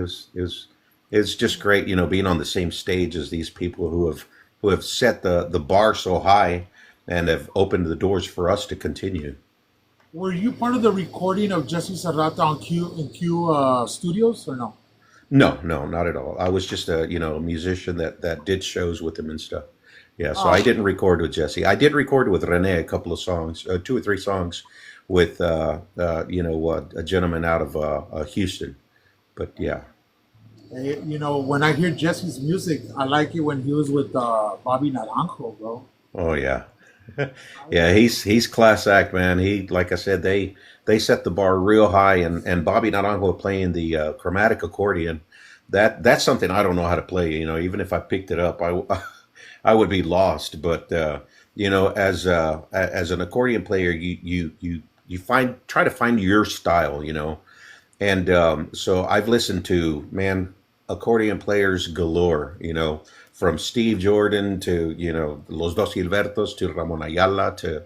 It's just great, being on the same stage as these people who have set the bar so high and have opened the doors for us to continue. Were you part of the recording of Jesse Serrata on Q Studios or no? No, no, not at all. I was just a musician that did shows with him and stuff. Yeah, so I Oh, didn't record with Jesse. I did record with Rene a couple of songs, two or three songs, with a gentleman out of Houston. But yeah, when I hear Jesse's music, I like it when he was with Bobby Naranjo, bro. oh yeah, yeah. He's class act, man. He, like I said, they set the bar real high, and Bobby Naranjo playing the chromatic accordion. That's something I don't know how to play. Even if I picked it up, I would be lost. But as an accordion player, you try to find your style. And so I've listened to, man, accordion players galore. From Steve Jordan to Los Dos Gilbertos to Ramon Ayala to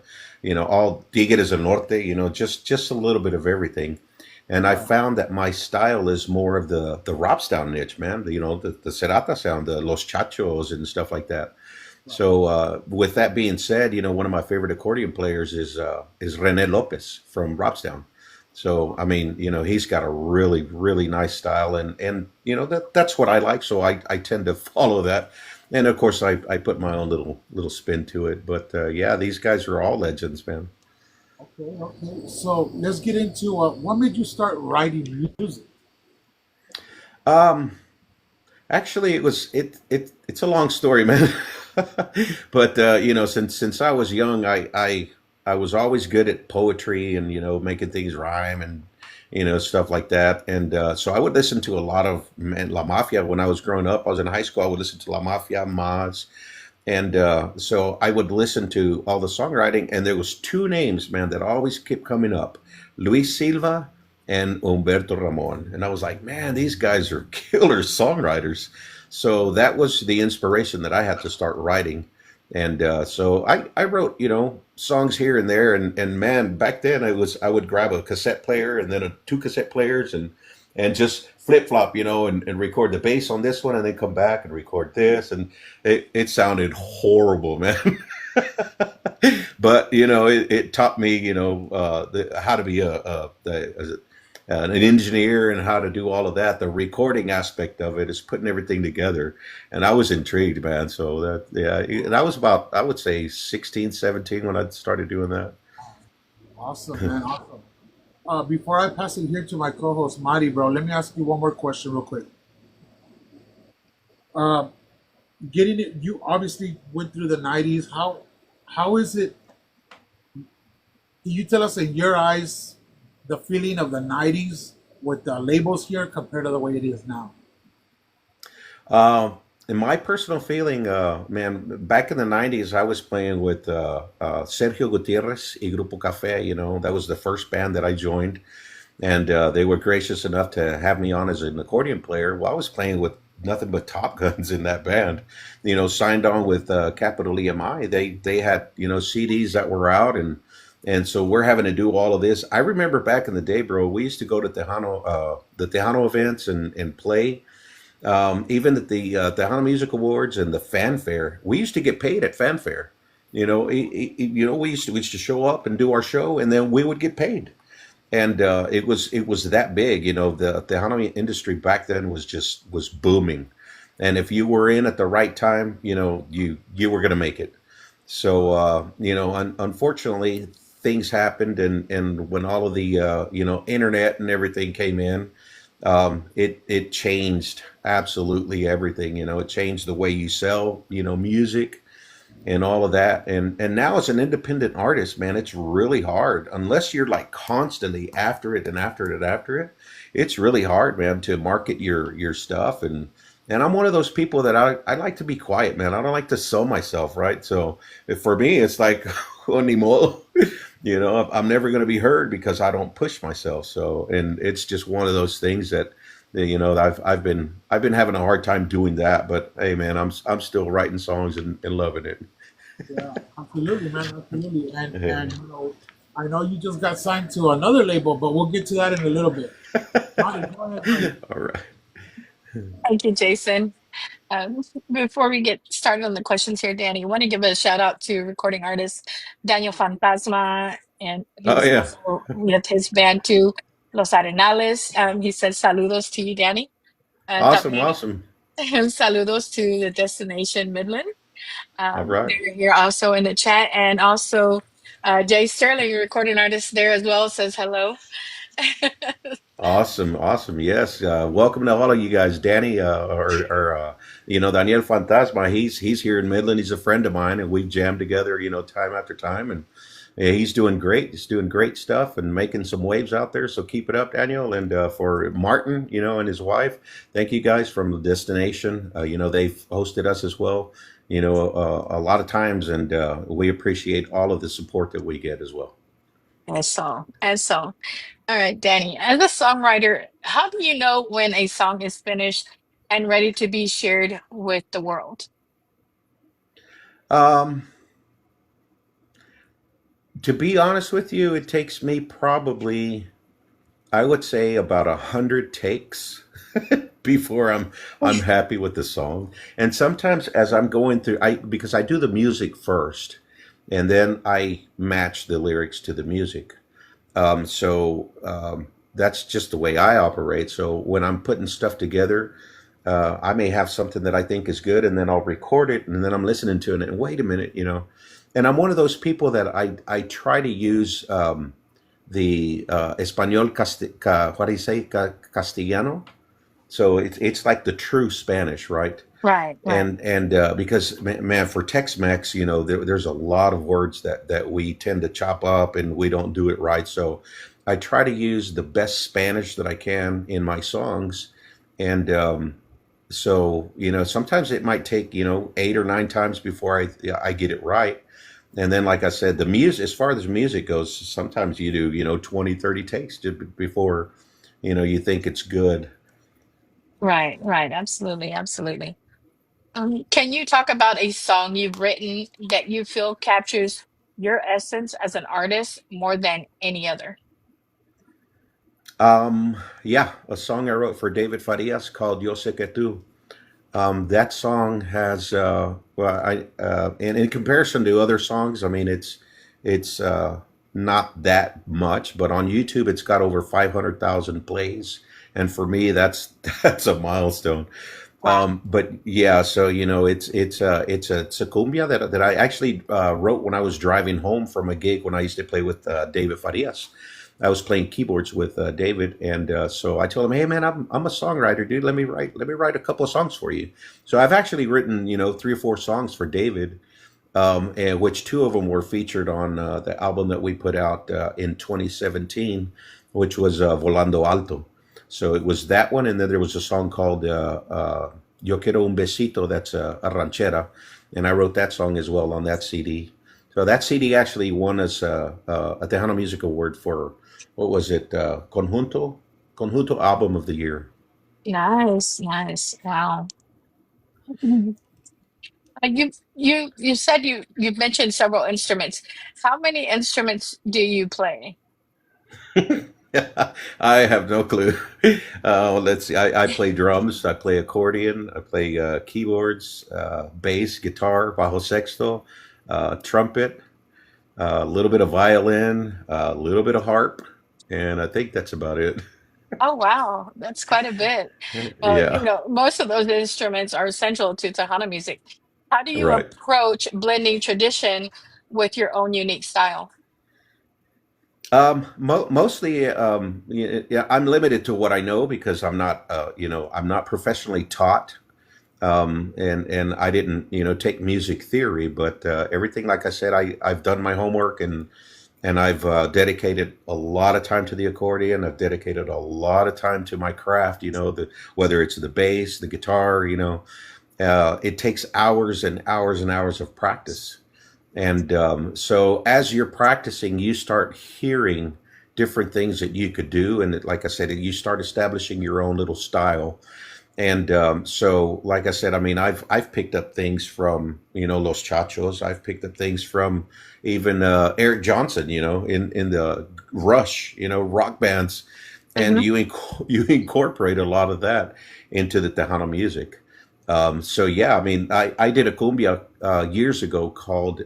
all Tigres del Norte. Just a little bit of everything. And I found that my style is more of the Robstown niche, man. The Serata sound, the Los Chachos and stuff like that. So with that being said, one of my favorite accordion players is Rene Lopez from Robstown. So I mean, he's got a really really nice style, and that's what I like. So I tend to follow that, and of course I put my own little spin to it. But yeah, these guys are all legends, man. Okay, okay. So let's get into what made you start writing music? Um, Actually, it's a long story, man. But since I was young, I was always good at poetry and making things rhyme and stuff like that. And so I would listen to a lot of, man, La Mafia when I was growing up. I was in high school. I would listen to La Mafia, Maz, and so I would listen to all the songwriting. And there was two names, man, that always kept coming up: Luis Silva and Humberto Ramon. And I was like, man, these guys are killer songwriters. So that was the inspiration that I had to start writing. And so I wrote, songs here and there. And man, back then I would grab a cassette player and then two cassette players and just flip flop, and record the bass on this one and then come back and record this. And it sounded horrible, man. But it taught me how to be an engineer and how to do all of that. The recording aspect of it is putting everything together, and I was intrigued, man. So that, yeah, and I was about, I would say, 16, 17 when I started doing that. Awesome, man. Awesome. Before I pass it here to my co-host Marty, bro, let me ask you one more question real quick. Uh, Getting it, you obviously went through the '90s. How is it? Can you tell us in your eyes the feeling of the '90s with the labels here compared to the way it is now? Uh, in my personal feeling, man, back in the '90s, I was playing with Sergio Gutierrez y Grupo Café. You know, that was the first band that I joined, and they were gracious enough to have me on as an accordion player. Well, I was playing with nothing but top guns in that band. You know, signed on with Capital EMI. They had CDs that were out, and so we're having to do all of this. I remember back in the day, bro. We used to go to the Tejano events and play. Even at the Tejano Music Awards and the Fanfare, we used to get paid at Fanfare. We used to show up and do our show, and then we would get paid. And it was that big. The Tejano industry back then was booming, and if you were in at the right time, you were going to make it. So unfortunately, things happened, and when all of the internet and everything came in, it changed absolutely everything. It changed the way you sell, music and all of that. And now as an independent artist, man, it's really hard unless you're like constantly after it and after it and after it. It's really hard, man, to market your stuff. And I'm one of those people that I like to be quiet, man. I don't like to sell myself, right? So for me, it's like, oh, ni modo. I'm never going to be heard because I don't push myself. So, and it's just one of those things that, I've been having a hard time doing that. But hey, man, I'm still writing songs and loving it. Yeah, absolutely, man, absolutely. Yeah. And I know you just got signed to another label, but we'll get to that in a little bit. Marty, go ahead, buddy. All right. Thank you, Jason. Before we get started on the questions here, Danny, I want to give a shout out to recording artist Daniel Fantasma, and Oh he's yeah. also with his band too, Los Arenales. He said saludos to you, Danny. And Awesome. también Awesome. saludos to the Destination Midland. All right. They're here also in the chat. And also Jay Sterling, a recording artist there as well, says hello. Awesome, awesome. Yes, welcome to all of you guys. Danny, Daniel Fantasma. He's here in Midland. He's a friend of mine, and we've jammed together, time after time. And yeah, he's doing great. He's doing great stuff and making some waves out there. So keep it up, Daniel. And for Martin, and his wife, thank you guys from the Destination. They've hosted us as well. A lot of times, and we appreciate all of the support that we get as well. And so. All right, Danny, as a songwriter, how do you know when a song is finished and ready to be shared with the world? Um, to be honest with you, it takes me probably, I would say, about 100 takes before I'm happy with the song. And sometimes as I'm going through, because I do the music first, and then I match the lyrics to the music. So that's just the way I operate. So when I'm putting stuff together, I may have something that I think is good, and then I'll record it, and then I'm listening to it, and wait a minute, And I'm one of those people that I try to use the Español, what do you say, Castellano? So it's like the true Spanish, right? Right, right. And because man, for Tex-Mex, there's a lot of words that we tend to chop up and we don't do it right. So I try to use the best Spanish that I can in my songs, and so sometimes it might take 8 or 9 times before I get it right. And then, like I said, the music, as far as music goes, sometimes you do 20, 30 takes before you think it's good. Right, right. Absolutely, absolutely. Can you talk about a song you've written that you feel captures your essence as an artist more than any other? Yeah, a song I wrote for David Farias called Yo sé que tú. That song has, well, and in comparison to other songs, I mean, it's not that much, but on YouTube, it's got over 500,000 plays, and for me, that's that's a milestone. Wow. But yeah, so it's a cumbia that I actually wrote when I was driving home from a gig when I used to play with David Farias. I was playing keyboards with David, and so I told him, "Hey man, I'm a songwriter, dude. Let me write a couple of songs for you." So I've actually written 3 or 4 songs for David, and which two of them were featured on the album that we put out in 2017, which was Volando Alto. So it was that one, and then there was a song called Yo Quiero Un Besito, that's a ranchera, and I wrote that song as well on that CD. So that CD actually won us a Tejano Music Award for, what was it, Conjunto Album of the Year. Nice, nice. Wow. Mhm. You said you mentioned several instruments. How many instruments do you play? I have no clue. Let's see. I play drums. I play accordion. I play keyboards, bass, guitar, bajo sexto, trumpet, a little bit of violin, a little bit of harp, and I think that's about it. Oh wow, that's quite a bit. Yeah, Most of those instruments are essential to Tejano music. How do you right. approach blending tradition with your own unique style? Mostly, yeah, I'm limited to what I know because I'm not professionally taught. And I didn't take music theory, but everything, like I said, I've done my homework, and I've dedicated a lot of time to the accordion. I've dedicated a lot of time to my craft. Whether it's the bass, the guitar. It takes hours and hours and hours of practice. And so as you're practicing, you start hearing different things that you could do, and like I said, you start establishing your own little style. And so, like I said, I mean, I've picked up things from Los Chachos. I've picked up things from even Eric Johnson. In the Rush, rock bands, and Hmm. you incorporate a lot of that into the Tejano music. So yeah, I mean, I did a cumbia years ago called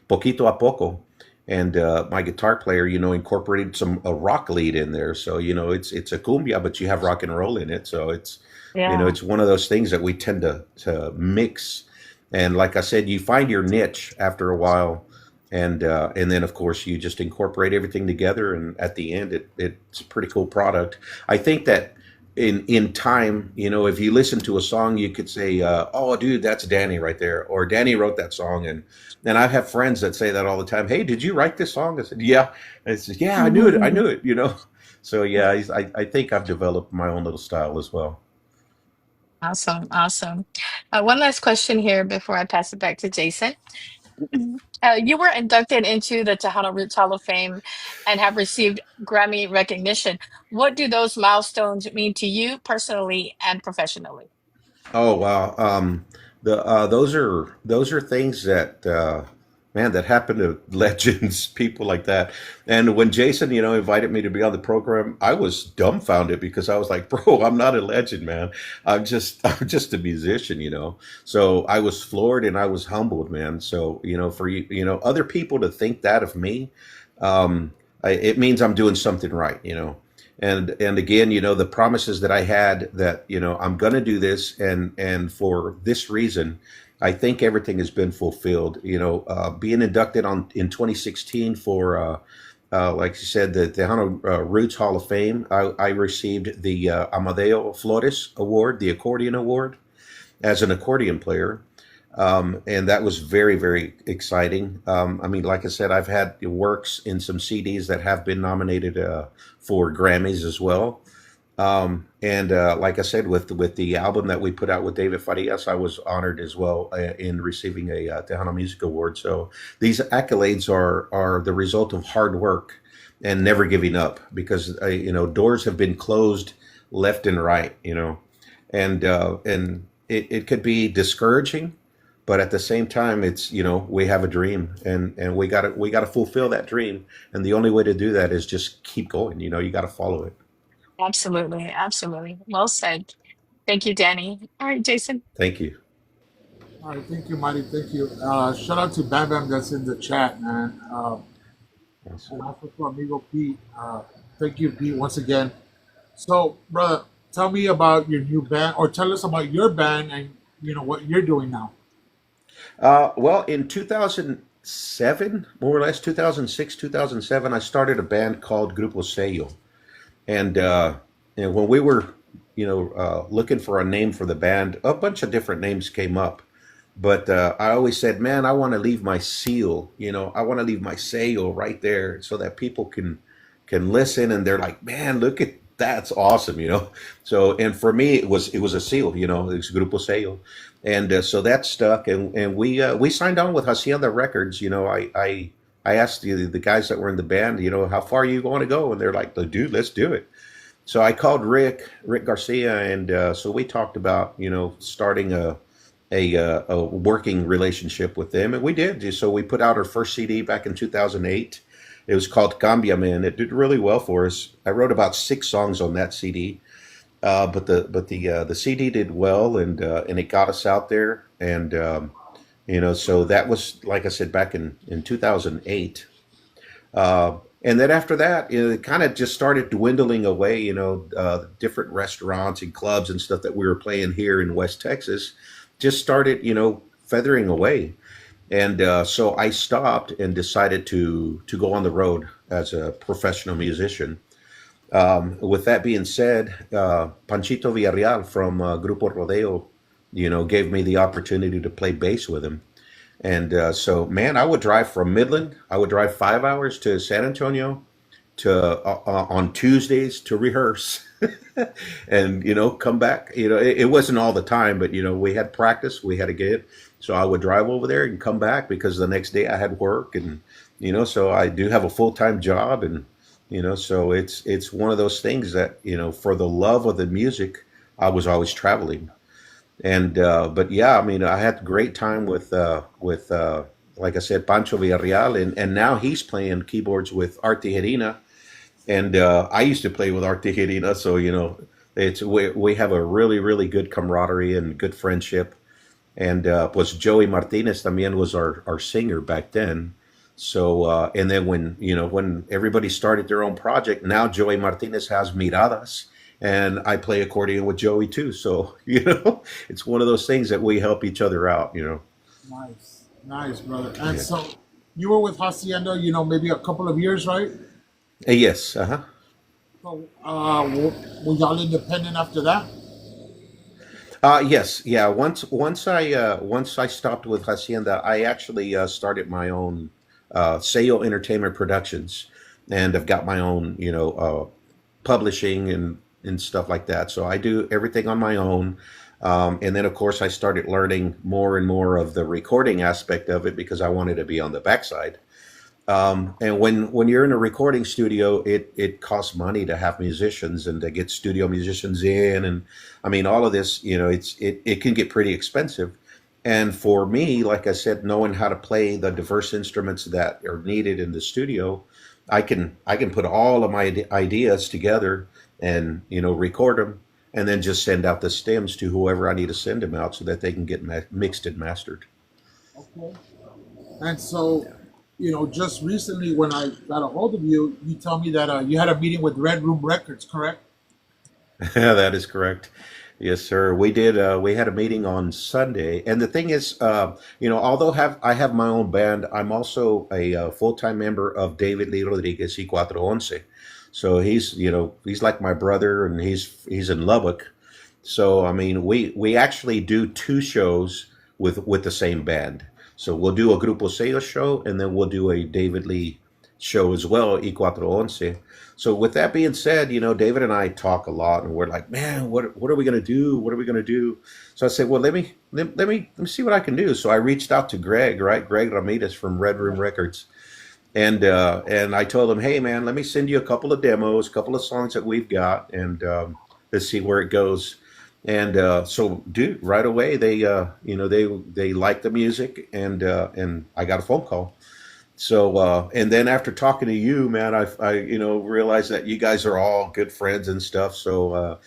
Poquito a Poco, and my guitar player, incorporated some a rock lead in there. So it's a cumbia, but you have rock and roll in it. So Yeah, it's one of those things that we tend to mix. And like I said, you find your niche after a while, and then of course you just incorporate everything together, and at the end, it's a pretty cool product. I think that in time, if you listen to a song, you could say, "Oh, dude, that's Danny right there," or "Danny wrote that song." And I have friends that say that all the time. "Hey, did you write this song?" I said, "Yeah." I said, "Yeah, I knew it. I knew it." So yeah, I think I've developed my own little style as well. awesome, awesome. One last question here before I pass it back to Jason. You were inducted into the Tejano Roots Hall of Fame and have received Grammy recognition. What do those milestones mean to you personally and professionally? Oh wow. The those are things that man, that happen to legends, people like that. And when Jason, invited me to be on the program, I was dumbfounded because I was like, "Bro, I'm not a legend, man. I'm just a musician." So I was floored and I was humbled, man. So for other people to think that of me, it means I'm doing something right. And again, the promises that I had, that I'm going to do this, and for this reason, I think everything has been fulfilled. Being inducted on in 2016 for like you said, the Tejano Roots Hall of Fame, I received the Amadeo Flores Award, the accordion award, as an accordion player. And that was very, very exciting. I mean, like I said, I've had works in some CDs that have been nominated for Grammys as well. And like I said, with the album that we put out with David Farias, I was honored as well in receiving a Tejano Music Award. So these accolades are the result of hard work and never giving up, because doors have been closed left and right. And it could be discouraging, but at the same time, it's we have a dream, and we got to fulfill that dream, and the only way to do that is just keep going. You got to follow it. Absolutely, absolutely. Well said. Thank you, Danny. All right, Jason. Thank you. All right, thank you, Marty. Thank you. Shout out to Bam Bam that's in the chat, man. Yes. And also to Amigo Pete. Thank you, Pete, once again. So, brother, tell me about your new band, or tell us about your band and what you're doing now. Well, in 2007, more or less 2006, 2007, I started a band called Grupo Sello. And, when we were, looking for a name for the band, a bunch of different names came up. But I always said, man, I want to leave my seal, I want to leave my sello right there so that people can listen and they're like, man, look at that's awesome. So, and for me, it was a seal, it's Grupo Sello, and so that stuck, and we signed on with Hacienda Records. I asked the guys that were in the band, how far are you going to go, and they're like, dude, let's do it. So I called Rick Garcia, and so we talked about starting a working relationship with them, and we did. So we put out our first CD back in 2008. It was called Cambiame, and it did really well for us. I wrote about 6 songs on that CD, but the CD did well, and it got us out there, and so that was, like I said, back in 2008. And then after that, it kind of just started dwindling away. Different restaurants and clubs and stuff that we were playing here in West Texas just started, feathering away. And so I stopped and decided to go on the road as a professional musician. With that being said, Panchito Villarreal from Grupo Rodeo, gave me the opportunity to play bass with him. And so, man, I would drive from Midland. I would drive 5 hours to San Antonio to on Tuesdays to rehearse, and come back. It wasn't all the time, but we had practice. We had to get it. So I would drive over there and come back because the next day I had work, and so I do have a full-time job, and so it's one of those things that for the love of the music, I was always traveling. And but yeah, I mean, I had a great time with like I said, Pancho Villarreal, and now he's playing keyboards with Art Tijerina, and I used to play with Art Tijerina, so it's we have a really really good camaraderie and good friendship. And was Joey Martinez también was our singer back then. So and then when everybody started their own project, now Joey Martinez has Miradas, and I play accordion with Joey too. So it's one of those things that we help each other out. Nice, brother. And Yeah. so you were with Hacienda, maybe a couple of years, right? Yes. So were y'all independent after that? Yes. Yeah. Once I stopped with Hacienda, I actually started my own Seo Entertainment Productions, and I've got my own publishing and stuff like that. So I do everything on my own. And then, of course, I started learning more and more of the recording aspect of it because I wanted to be on the backside. And when you're in a recording studio, it costs money to have musicians and to get studio musicians in, and I mean all of this. It can get pretty expensive. And for me, like I said, knowing how to play the diverse instruments that are needed in the studio, I can put all of my ideas together and record them, and then just send out the stems to whoever I need to send them out so that they can get mixed and mastered. Okay. And so, just recently when I got a hold of you, you tell me that you had a meeting with Red Room Records, correct? Yeah, that is correct. Yes, sir. We did. We had a meeting on Sunday, and the thing is, although I have my own band, I'm also a full-time member of David Lee Rodriguez y Cuatro Once. So he's like my brother, and he's in Lubbock. So I mean, we actually do 2 shows with the same band. So we'll do a Grupo Sello show, and then we'll do a David Lee show as well, Y Cuatro Once. So with that being said, David and I talk a lot, and we're like, man, what are we gonna do? What are we gonna do? So I said, well, let me see what I can do. So I reached out to Greg, right, Greg Ramirez from Red Room Records, and I told him, hey man, let me send you a couple of demos, a couple of songs that we've got, and let's see where it goes. And so, dude, right away they liked the music, and I got a phone call. So and then after talking to you, man, I realized that you guys are all good friends and stuff. So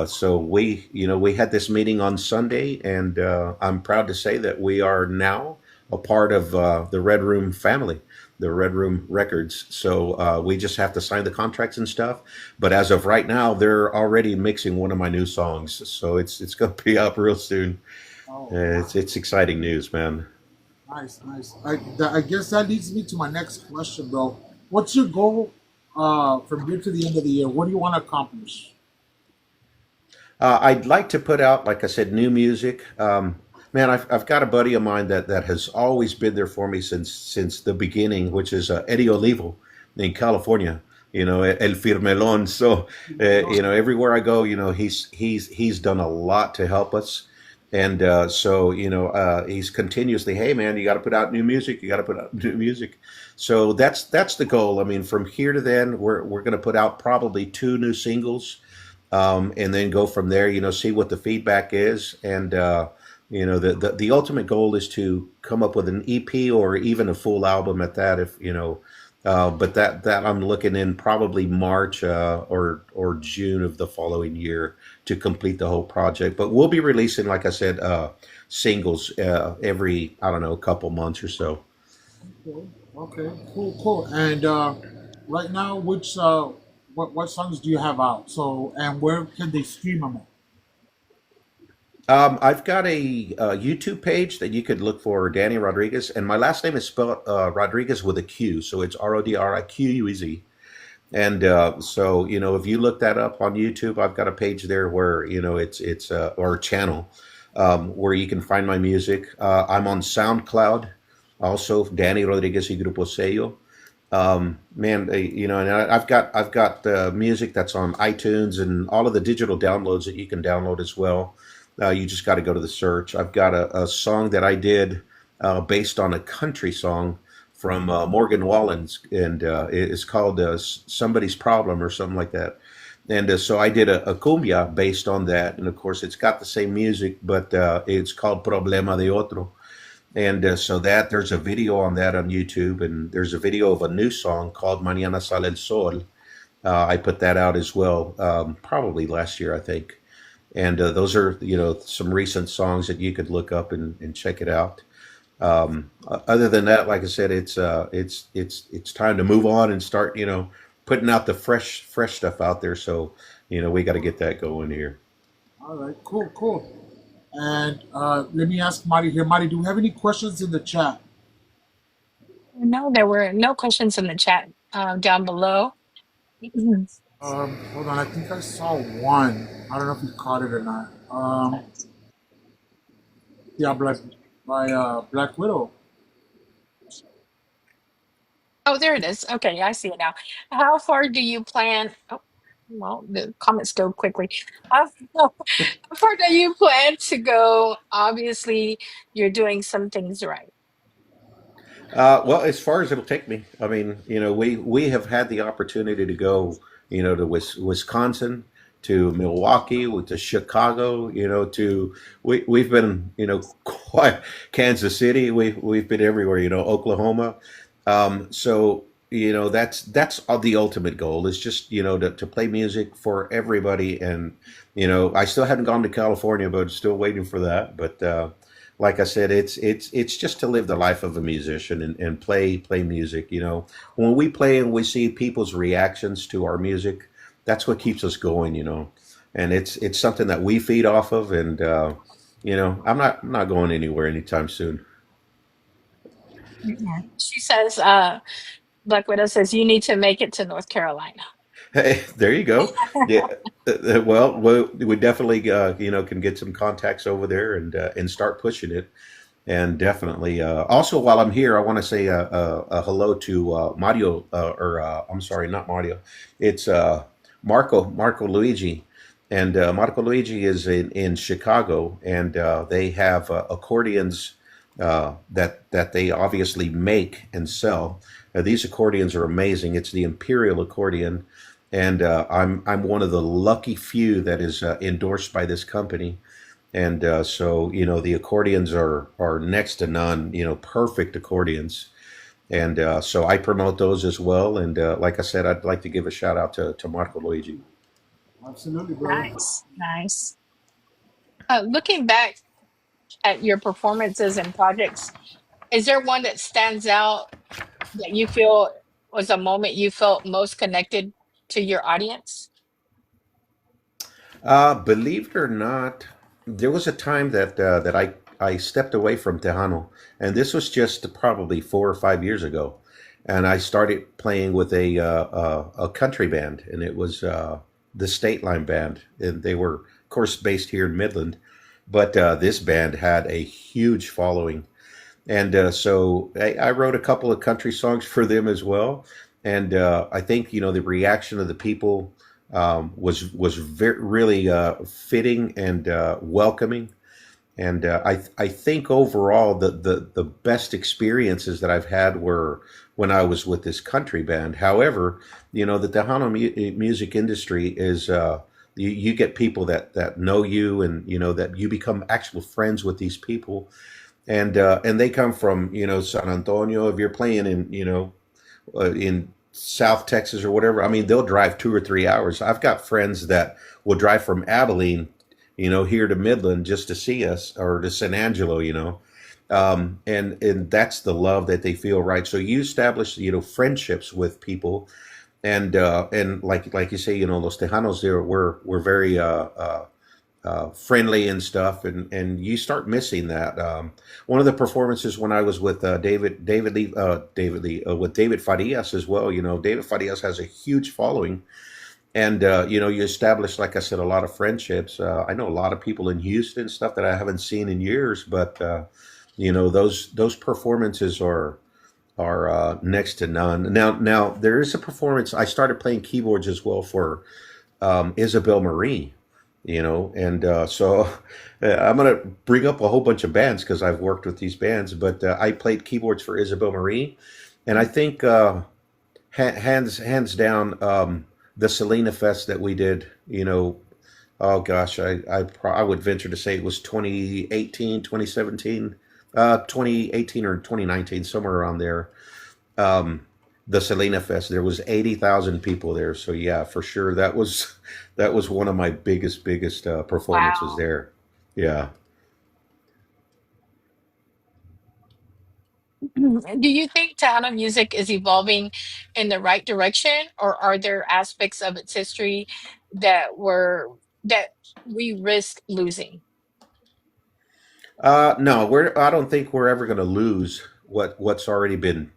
so we had this meeting on Sunday, and I'm proud to say that we are now a part of the Red Room family, the Red Room Records. So we just have to sign the contracts and stuff. But as of right now, they're already mixing one of my new songs, so it's going to be up real soon. Oh, It's exciting news, man. nice, nice. I guess that leads me to my next question, bro. What's your goal from here to the end of the year? What do you want to accomplish? I'd like to put out, like I said, new music. Man, I've got a buddy of mine that has always been there for me since the beginning, which is Eddie Olivo in California. El Firmelon. So, everywhere I go, he's done a lot to help us, and so he's continuously, hey man, you got to put out new music. You got to put out new music. So that's the goal. I mean, from here to then, we're going to put out probably two new singles, and then go from there. See what the feedback is, and the ultimate goal is to come up with an EP or even a full album at that. If but that I'm looking in probably March or June of the following year to complete the whole project. But we'll be releasing, like I said, singles every, I don't know, couple months or so. Okay, okay, cool, cool. And right now, what songs do you have out? So, and where can they stream them at? I've got a YouTube page that you could look for, Danny Rodriguez, and my last name is spelled Rodriguez with a Q, so it's Rodriquez. And so, if you look that up on YouTube, I've got a page there where it's or a channel where you can find my music. I'm on SoundCloud, also Danny Rodriguez y Grupo Sello. Man, and I've got music that's on iTunes and all of the digital downloads that you can download as well. You just got to go to the search. I've got a song that I did based on a country song from Morgan Wallen's, and it's called "Somebody's Problem" or something like that. And so I did a cumbia based on that, and of course it's got the same music, but it's called "Problema de Otro." And so there's a video on that on YouTube, and there's a video of a new song called "Mañana Sale el Sol." I put that out as well, probably last year, I think. And those are some recent songs that you could look up and check it out. Other than that, like I said, it's time to move on and start putting out the fresh stuff out there. So we got to get that going here. All right, cool, cool. And let me ask Mari here. Mari, do we have any questions in the chat? No, there were no questions in the chat down below. Hold on, I think I saw one. I don't know if you caught it or not. Yeah, Black Widow. Oh, there it is. Okay, I see it now. How far do you plan? Oh, well, the comments go quickly. How, how far do you plan to go? Obviously, you're doing some things right. Well, as far as it'll take me, I mean, we have had the opportunity to go, to Wisconsin, to Milwaukee, to Chicago, to we've been, quite Kansas City. We've been everywhere, Oklahoma. So that's the ultimate goal is just to play music for everybody, and I still haven't gone to California, but still waiting for that. But like I said, it's just to live the life of a musician and play music. When we play and we see people's reactions to our music, that's what keeps us going. And it's something that we feed off of, and I'm not going anywhere anytime soon. Mhm. She says, Black Widow says, you need to make it to North Carolina. Hey, there you go. Yeah. Well, we definitely can get some contacts over there and start pushing it. And definitely, also while I'm here, I want to say a hello to Mario, or I'm sorry, not Mario. It's Marco Luigi, and Marco Luigi is in Chicago, and they have accordions that they obviously make and sell. These accordions are amazing. It's the Imperial accordion, and I'm one of the lucky few that is endorsed by this company. And so the accordions are next to none. Perfect accordions, and so I promote those as well. And like I said, I'd like to give a shout out to Marco Luigi. Absolutely, brother. Nice, nice. Looking back at your performances and projects, Is there one that stands out that you feel was a moment you felt most connected to your audience? Believe it or not, there was a time that I stepped away from Tejano, and this was just probably 4 or 5 years ago, and I started playing with a country band, and it was the State Line Band, and they were, of course, based here in Midland, but this band had a huge following, and so I wrote a couple of country songs for them as well. And I think the reaction of the people was really fitting and welcoming. And I think overall the best experiences that I've had were when I was with this country band. However, the Tejano music industry is you get people that know you, and that you become actual friends with these people, and they come from San Antonio. If you're playing in South Texas or whatever, I mean they'll drive 2 or 3 hours. I've got friends that will drive from Abilene, here to Midland just to see us, or to San Angelo, and that's the love that they feel, right? So you establish friendships with people, and like you say, Los Tejanos there we're very friendly and stuff, and you start missing that. One of the performances when I was with with David Farias as well. David Farias has a huge following, and you establish, like I said, a lot of friendships. I know a lot of people in Houston, stuff that I haven't seen in years, but those performances are next to none. Now there is a performance. I started playing keyboards as well for Isabel Marie, and so I'm going to bring up a whole bunch of bands because I've worked with these bands, but I played keyboards for Isabel Marie, and I think hands down, the Selena Fest that we did, oh gosh, I would venture to say it was 2018, 2017, 2018 or 2019, somewhere around there. Um, the Selena Fest, there was 80,000 people there. So yeah, for sure, that was one of my biggest performances Wow. there. Yeah. Do you think Tejano music is evolving in the right direction, or are there aspects of its history that we risk losing? No, I don't think we're ever going to lose what's already been,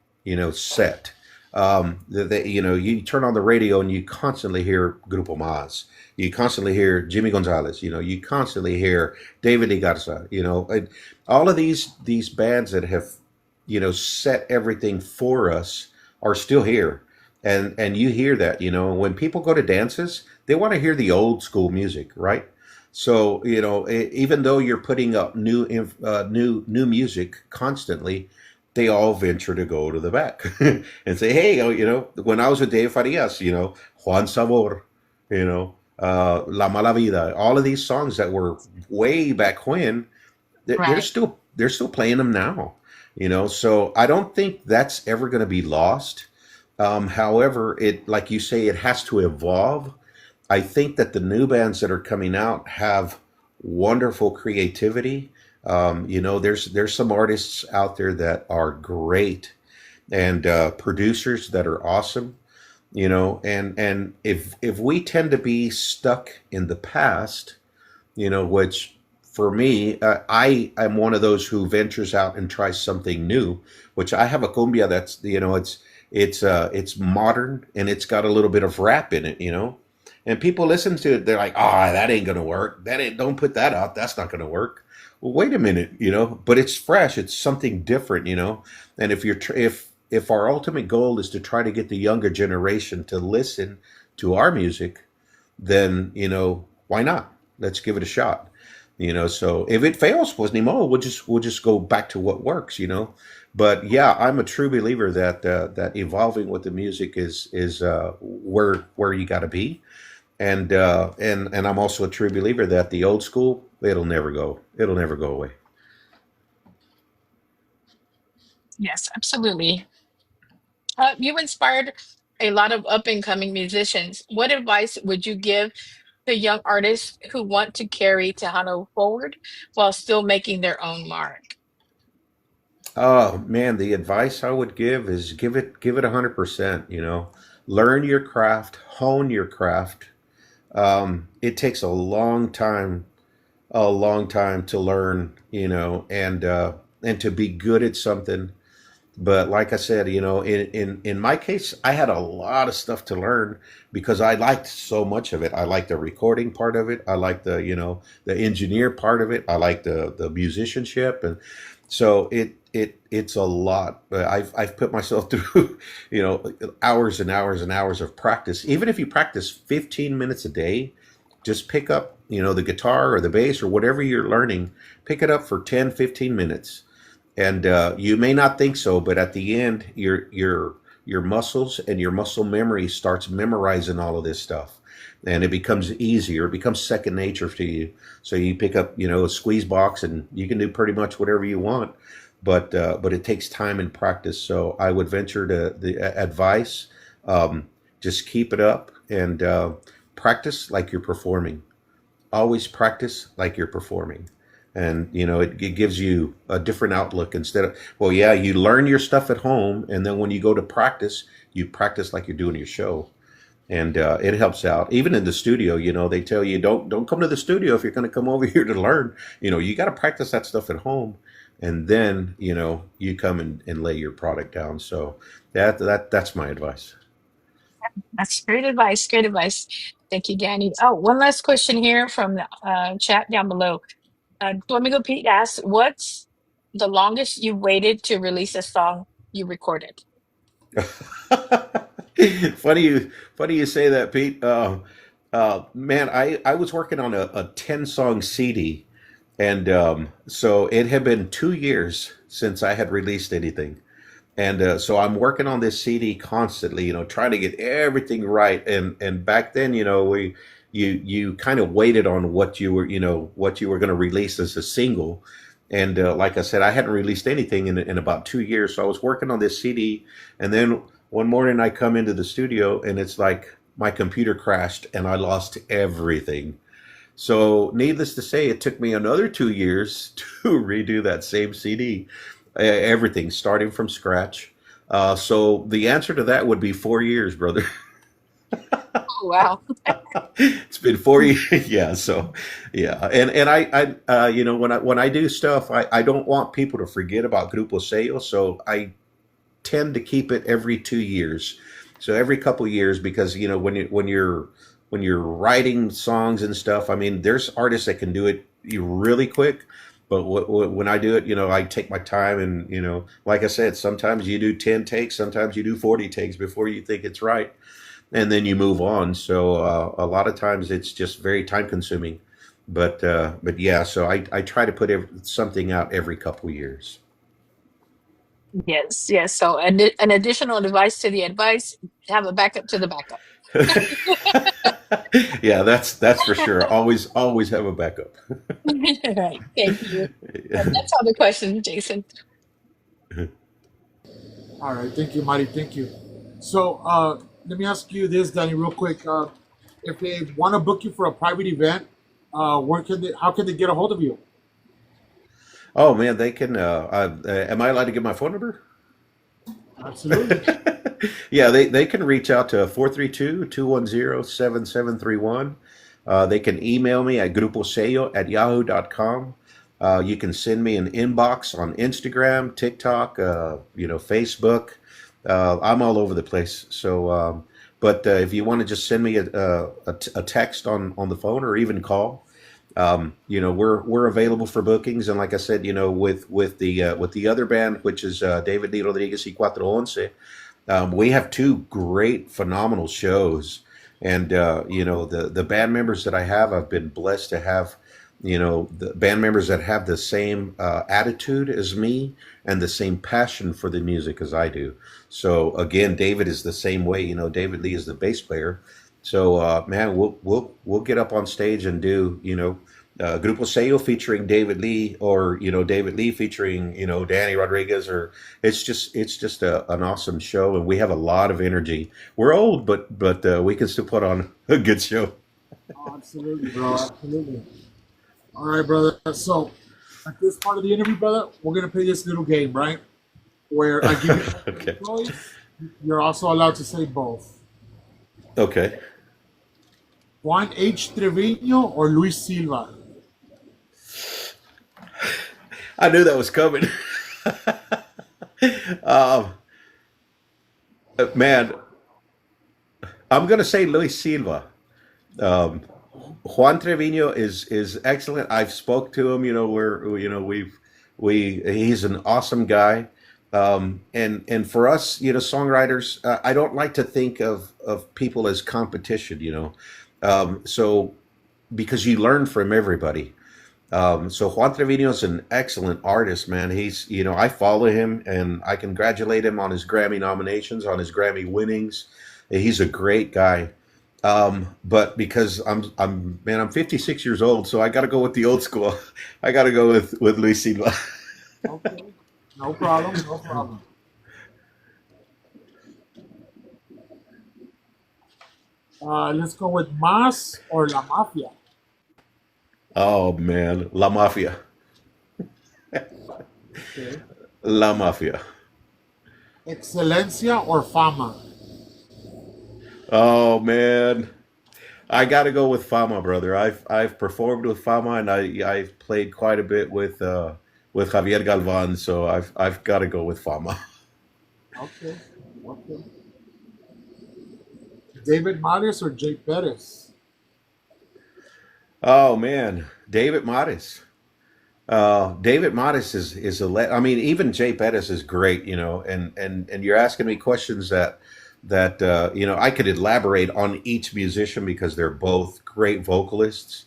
set. You turn on the radio and you constantly hear Grupo Maz. You constantly hear Jimmy Gonzalez. You constantly hear David E. Garza. And all of these bands that have, set everything for us are still here, and you hear that. When people go to dances, they want to hear the old school music, right? So even though you're putting up new music constantly, they all venture to go to the back and say, "Hey, when I was with Dave Farias, Juan Sabor, La Mala Vida, all of these songs that were way back when, Right. they're still playing them now." So I don't think that's ever going to be lost. However, it like you say, it has to evolve. I think that the new bands that are coming out have wonderful creativity. There's some artists out there that are great, and producers that are awesome. And if we tend to be stuck in the past, which for me, I am one of those who ventures out and tries something new. Which I have a cumbia that's it's modern, and it's got a little bit of rap in it, and people listen to it. They're like, "Ah, that ain't gonna work. That ain't. Don't put that out. That's not gonna work." Well, wait a minute, but it's fresh. It's something different, And if our ultimate goal is to try to get the younger generation to listen to our music, then why not? Let's give it a shot. So if it fails, pues ni modo, we'll just go back to what works. But yeah, I'm a true believer that evolving with the music is where you got to be, and I'm also a true believer that the old school, it'll never go away. Yes, absolutely. You inspired a lot of up and coming musicians. What advice would you give to young artists who want to carry Tejano forward while still making their own mark? Oh man, the advice I would give is give it 100%. Learn your craft, hone your craft. It takes a long time to learn, and to be good at something. But like I said, in my case, I had a lot of stuff to learn because I liked so much of it. I liked the recording part of it. I liked the engineer part of it. I liked the musicianship, and so it's a lot. I've put myself through hours and hours and hours of practice. Even if you practice 15 minutes a day, just pick up the guitar or the bass or whatever you're learning. Pick it up for 10, 15 minutes, and you may not think so, but at the end, your muscles and your muscle memory starts memorizing all of this stuff, and it becomes easier. It becomes second nature to you. So you pick up, a squeeze box, and you can do pretty much whatever you want. But it takes time and practice. So I would venture to the advice: just keep it up and practice like you're performing. Always practice like you're performing. And it gives you a different outlook. Instead of, well, yeah, you learn your stuff at home, and then when you go to practice, you practice like you're doing your show, and it helps out. Even in the studio, they tell you don't come to the studio if you're going to come over here to learn. You got to practice that stuff at home, and then you come and lay your product down. So that's my advice. That's great advice. Great advice. Thank you, Danny. Oh, one last question here from the chat down below. Domingo Pete asks, "What's the longest you waited to release a song you recorded?" Funny you say that, Pete. Man, I was working on a 10 song CD, and so it had been 2 years since I had released anything. And so I'm working on this CD constantly, trying to get everything right. And back then, you kind of waited on what you were going to release as a single. And like I said, I hadn't released anything in about 2 years. So I was working on this CD, and then one morning I come into the studio, and it's like my computer crashed, and I lost everything. So, needless to say, it took me another 2 years to redo that same CD, everything starting from scratch. So, the answer to that would be 4 years, brother. Oh, wow. It's been 4 years, yeah. So, yeah, and when I do stuff, I don't want people to forget about Grupo Sello, so I tend to keep it every 2 years. So every couple years, because when you're writing songs and stuff, I mean, there's artists that can do it really quick, but when I do it, I take my time, and like I said, sometimes you do 10 takes, sometimes you do 40 takes before you think it's right, and then you move on. So a lot of times it's just very time consuming, but yeah. So I try to put something out every couple years. Yes, yes. So, an additional advice to the advice: have a backup to the backup. Yeah, that's for sure. Always have a backup. Right. Thank you. That's all the questions, Jason. All right, thank you, Marty. Thank you. So let me ask you this, Danny, real quick. If they want to book you for a private event, how can they get a hold of you? Oh man, they can. Am I allowed to give my phone number? Absolutely. Yeah, they can reach out to 432-210-7731. They can email me at gruposello@yahoo.com. You can send me an inbox on Instagram, TikTok, Facebook. I'm all over the place. So, but if you want to just send me a text on the phone, or even call, we're available for bookings. And like I said, with the other band, which is David Lee Rodriguez y Cuatro Once, we have two great, phenomenal shows. And the band members that I have, I've been blessed to have, the band members that have the same attitude as me and the same passion for the music as I do. So again, David is the same way. David Lee is the bass player. So man, we'll get up on stage and do Grupo Sello featuring David Lee, or David Lee featuring Danny Rodriguez, or it's just an awesome show, and we have a lot of energy. We're old, but we can still put on a good show. Oh, absolutely, bro. Absolutely. All right, brother. So At this part of the interview, brother, we're gonna play this little game, right? Where I give you Okay. a choice. You're also allowed to say both. Okay. Juan H. Trevino or Luis Silva? I knew that was coming. um, man, I'm gonna say Luis Silva. Um, Juan Trevino is excellent. I've spoke to him. He's an awesome guy. And for us, songwriters, I don't like to think of people as competition. So because you learn from everybody. So Juan Trevino is an excellent artist, man. I follow him and I congratulate him on his Grammy nominations, on his Grammy winnings. He's a great guy. But because I'm 56 years old, so I got to go with the old school. I got to go with Luis Silva. Okay, no problem, no problem. Let's go with Mas or La Mafia. Oh man, La Mafia, Okay. La Mafia. Excelencia or Fama. Oh man, I got to go with Fama, brother. I've performed with Fama, and I've played quite a bit with Javier Galvan, so I've got to go with Fama. Okay, okay. David Mares or Jay Perez. Oh man, David Mares. David Mares is I mean, even Jay Pettis is great, and you're asking me questions that I could elaborate on each musician because they're both great vocalists.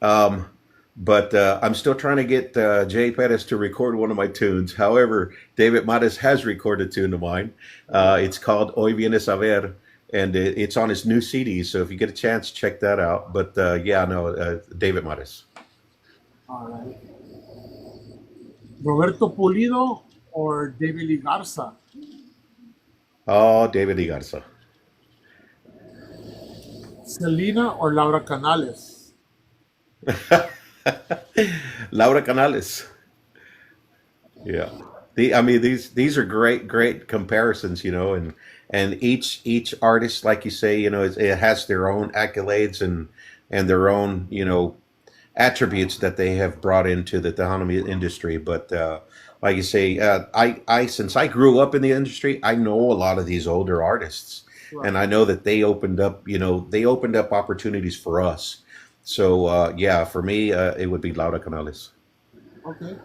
Um, but I'm still trying to get Jay Pettis to record one of my tunes. However, David Mares has recorded a tune of mine. It's called Hoy Vienes a Ver, and it's on his new CD. So if you get a chance, check that out. But yeah, no, David Mares. All right. Roberto Pulido or David Lee Garza. Oh, David Lee Garza. Selena or Laura Canales. Laura Canales. Yeah. I mean, these are great comparisons, and each artist, like you say, it has their own accolades and their own, attributes that they have brought into the Tejano industry. But like you say, I since I grew up in the industry, I know a lot of these older artists, and I know that they opened up opportunities for us. So yeah, for me, it would be Laura Canales. Okay.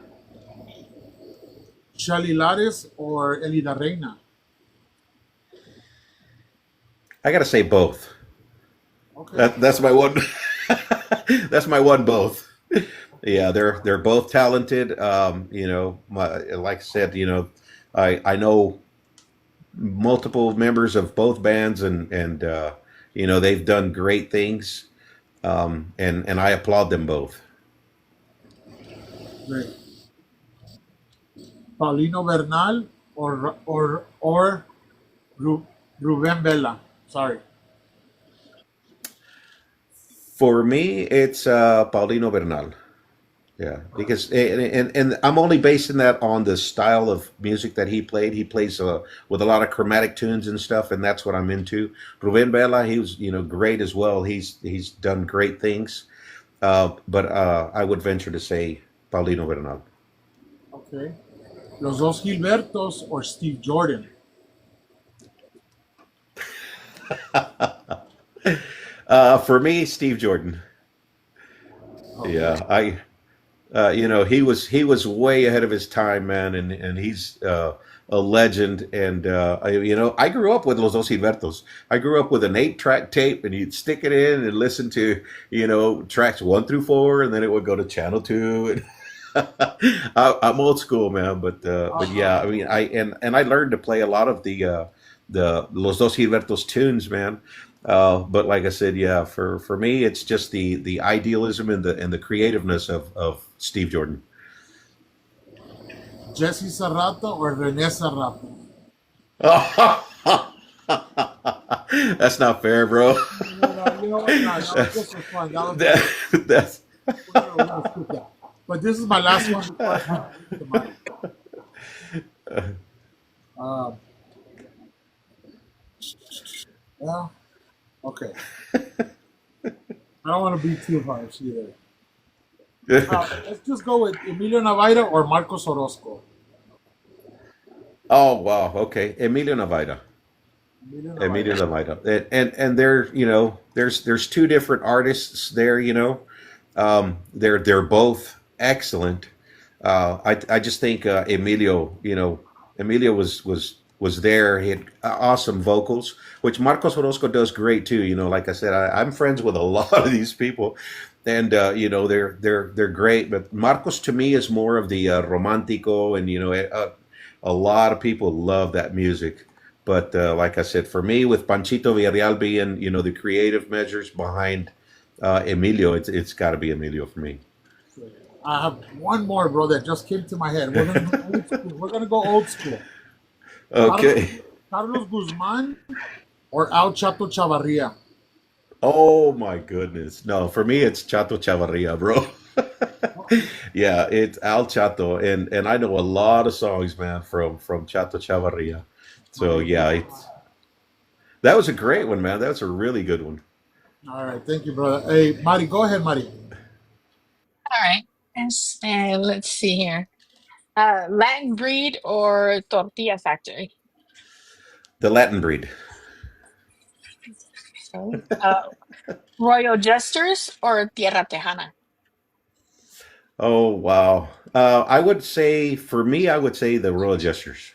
Shelly Lares or Elida Reina. I gotta say both. Okay. That's my one. That's my one. Both. Yeah, they're both talented. Like I said, I know multiple members of both bands, and they've done great things, and I applaud them both. Great. Paulino Bernal or Ruben Vela. Sorry. For me, it's Paulino Bernal. Yeah, because and I'm only basing that on the style of music that he played. He plays with a lot of chromatic tunes and stuff, and that's what I'm into. Ruben Vela, he was great as well. He's done great things, but I would venture to say Paulino Bernal. Okay. Los dos Gilbertos or Steve Jordan. For me, Steve Jordan. Okay. Yeah, he was way ahead of his time, man, and he's a legend. And I grew up with Los Dos Gilbertos. I grew up with an 8-track tape, and you'd stick it in and listen to tracks 1 through 4, and then it would go to channel 2. And I'm old school, man, but yeah, I mean, I learned to play a lot of the Los Dos Gilbertos tunes, man. But like I said, yeah, for me, it's just the idealism and the creativeness of Steve Jordan. Jesse Serrato or Rene Serrato. That's not fair, bro. You know what? No, just for fun. That's We're gonna skip that. But this is my last one before I hand it to Mari. Um, well, okay. I don't want to be too harsh either. Let's just go with Emilio Navaira or Marcos Orozco. Oh wow, okay, Emilio Navaira. Emilio Emilio Navaira. Navaira, and there, there's two different artists there. They're both excellent. I just think Emilio, Emilio was there. He had awesome vocals, which Marcos Orozco does great too. Like I said, I'm friends with a lot of these people, and they're great. But Marcos to me is more of the romantico, and a lot of people love that music. But like I said, for me, with Panchito Villarreal being the creative measures behind Emilio, it's got to be Emilio for me. I have one more, bro, that just came to my head. We're gonna go old school. We're gonna go old school. Carlos, Okay. Carlos Guzman or Al Chato Chavarria. Oh my goodness. No, for me it's Chato Chavarria, bro. Yeah, it's Al Chato, and I know a lot of songs, man, from Chato Chavarria. So yeah, that was a great one, man. That was a really good one. All right, thank you, brother. Hey, Mari, go ahead, Mari. All right. Let's see here. Latin breed or tortilla factory? The Latin breed. Okay. Royal Jesters or Tierra Tejana? Oh wow. I would say for me, I would say the Royal Jesters.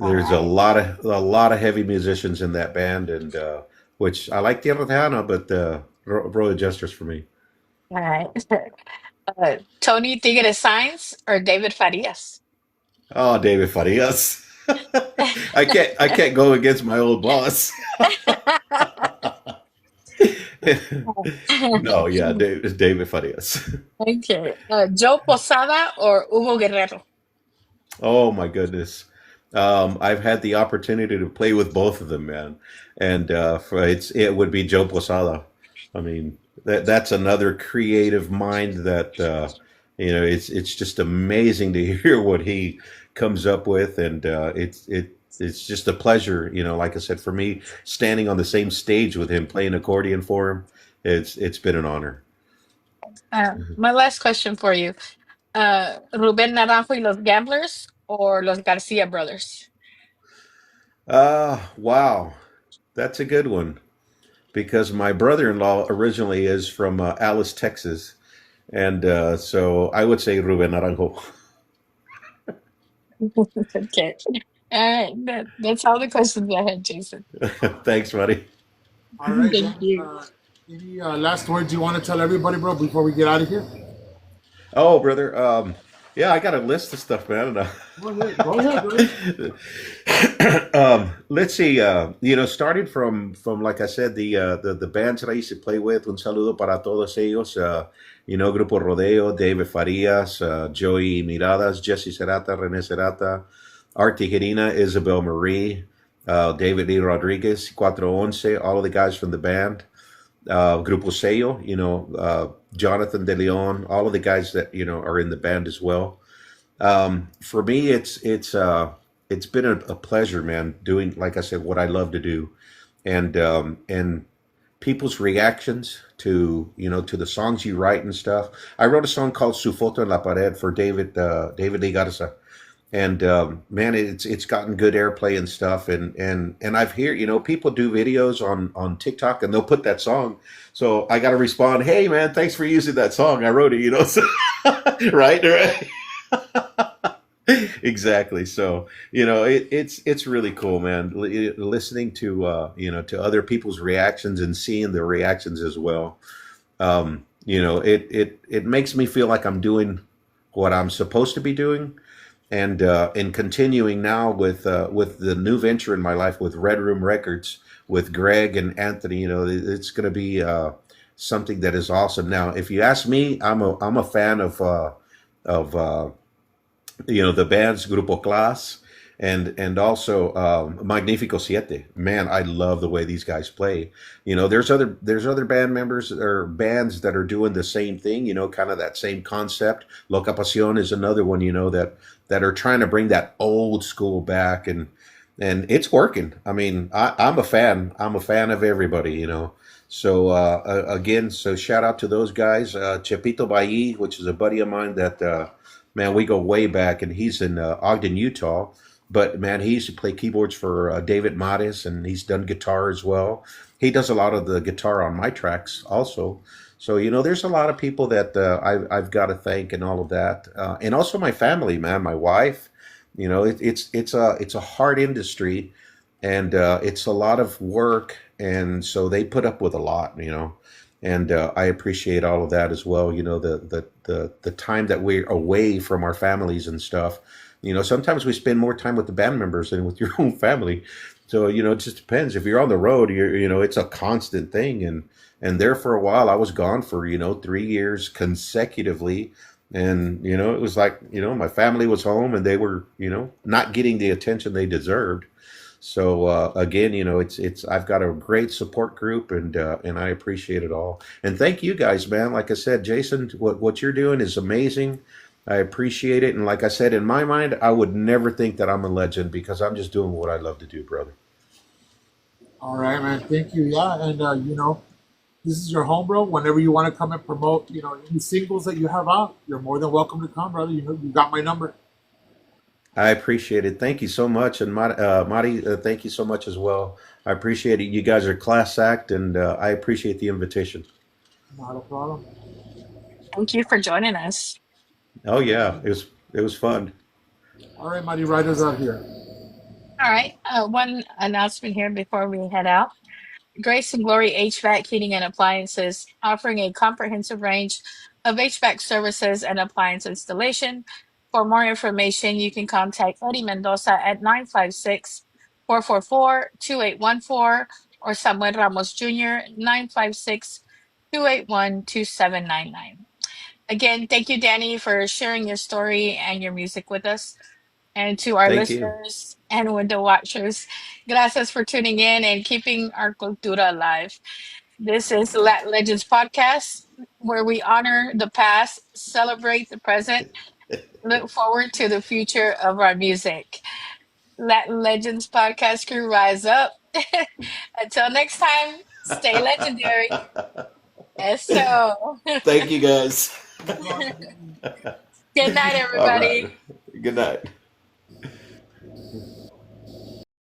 All There's a right. lot of a lot of heavy musicians in that band, and which I like Tierra Tejana, but Royal Jesters for me. All right. Tony Tigre Signs or David Farias? Oh, David Farias. I can't go against my old boss. No, yeah, David Farias. Okay. Joe Posada or Hugo Guerrero? Oh my goodness. I've had the opportunity to play with both of them, man, and it would be Joe Posada. I mean, that's another creative mind that it's just amazing to hear what he comes up with, and it's just a pleasure. Like I said, for me, standing on the same stage with him, playing accordion for him, it's been an honor. My last question for you. Rubén Naranjo y los Gamblers or los Garcia Brothers? Wow, that's a good one because my brother-in-law originally is from Alice, Texas, and so I would say Ruben Naranjo. Okay. All right. That's all the questions I had, Jason. Thanks, buddy. All right, Thank man. you. Any last words you want to tell everybody, bro, before we get out of here? Oh, brother. Yeah, I got a list of stuff, man. Go ahead. Go ahead, brother. Let's see. Starting from like I said, the bands that I used to play with. Un saludo para todos ellos. Grupo Rodeo, David Farias, Joey Miradas, Jesse Serata, Rene Serata, Art Tijerina, Isabel Marie, David Lee Rodriguez, Cuatro Once, all of the guys from the band. Grupo Sello, Jonathan De Leon, all of the guys that are in the band as well. For me, it's been a pleasure, man, doing, like I said, what I love to do, and people's reactions to the songs you write and stuff. I wrote a song called Su Foto en la Pared for David Lee Garza, and man, it's gotten good airplay and stuff, and I've heard people do videos on TikTok and they'll put that song, so I got to respond, hey man, thanks for using that song, I wrote it, so, right. Exactly. So it's really cool, man. Listening to other people's reactions and seeing their reactions as well. It makes me feel like I'm doing what I'm supposed to be doing, and continuing now with the new venture in my life with Red Room Records with Greg and Anthony. It's going to be something that is awesome. Now, if you ask me, I'm a fan of the band's Grupo Class, and also Magnifico Siete. Man, I love the way these guys play. There's other band members or bands that are doing the same thing. Kind of that same concept. Loca Pasión is another one. That are trying to bring that old school back, and it's working. I mean, I'm a fan. I'm a fan of everybody. So again, so shout out to those guys. Chepito Bailly, which is a buddy of mine that man, we go way back, and he's in Ogden, Utah. But man, he used to play keyboards for David Mares, and he's done guitar as well. He does a lot of the guitar on my tracks also. So there's a lot of people that I've got to thank and all of that, and also my family, man, my wife. It's a hard industry, and it's a lot of work, and so they put up with a lot. And I appreciate all of that as well. The time that we're away from our families and stuff. Sometimes we spend more time with the band members than with your own family. So it just depends. If you're on the road, it's a constant thing. And there for a while, I was gone for 3 years consecutively. And it was like my family was home, and they were not getting the attention they deserved. So again, it's I've got a great support group, and I appreciate it all. And thank you guys, man. Like I said, Jason, what you're doing is amazing. I appreciate it. And like I said, in my mind, I would never think that I'm a legend, because I'm just doing what I love to do, brother. All right, man. Thank you. Yeah, and this is your home, bro. Whenever you want to come and promote, any singles that you have out, you're more than welcome to come, brother. You got my number. I appreciate it. Thank you so much. And Marty, thank you so much as well. I appreciate it. You guys are a class act, and I appreciate the invitation. Not a problem. Thank you for joining us. Oh yeah, it was fun. All right, Mighty Riders out here. All right. One announcement here before we head out. Grace and Glory HVAC Heating and Appliances, offering a comprehensive range of HVAC services and appliance installation. For more information, you can contact Eddie Mendoza at 956-444-2814, or Samuel Ramos Jr. 956-281-2799. Again, thank you, Danny, for sharing your story and your music with us. And to our Thank you. listeners and window watchers, gracias for tuning in and keeping our cultura alive. This is the Latin Legends podcast, where we honor the past, celebrate the present, look forward to the future of our music. Latin Legends podcast crew, rise up. Until next time, stay legendary. Eso. Thank you guys. Good night, All right. everybody. Good night.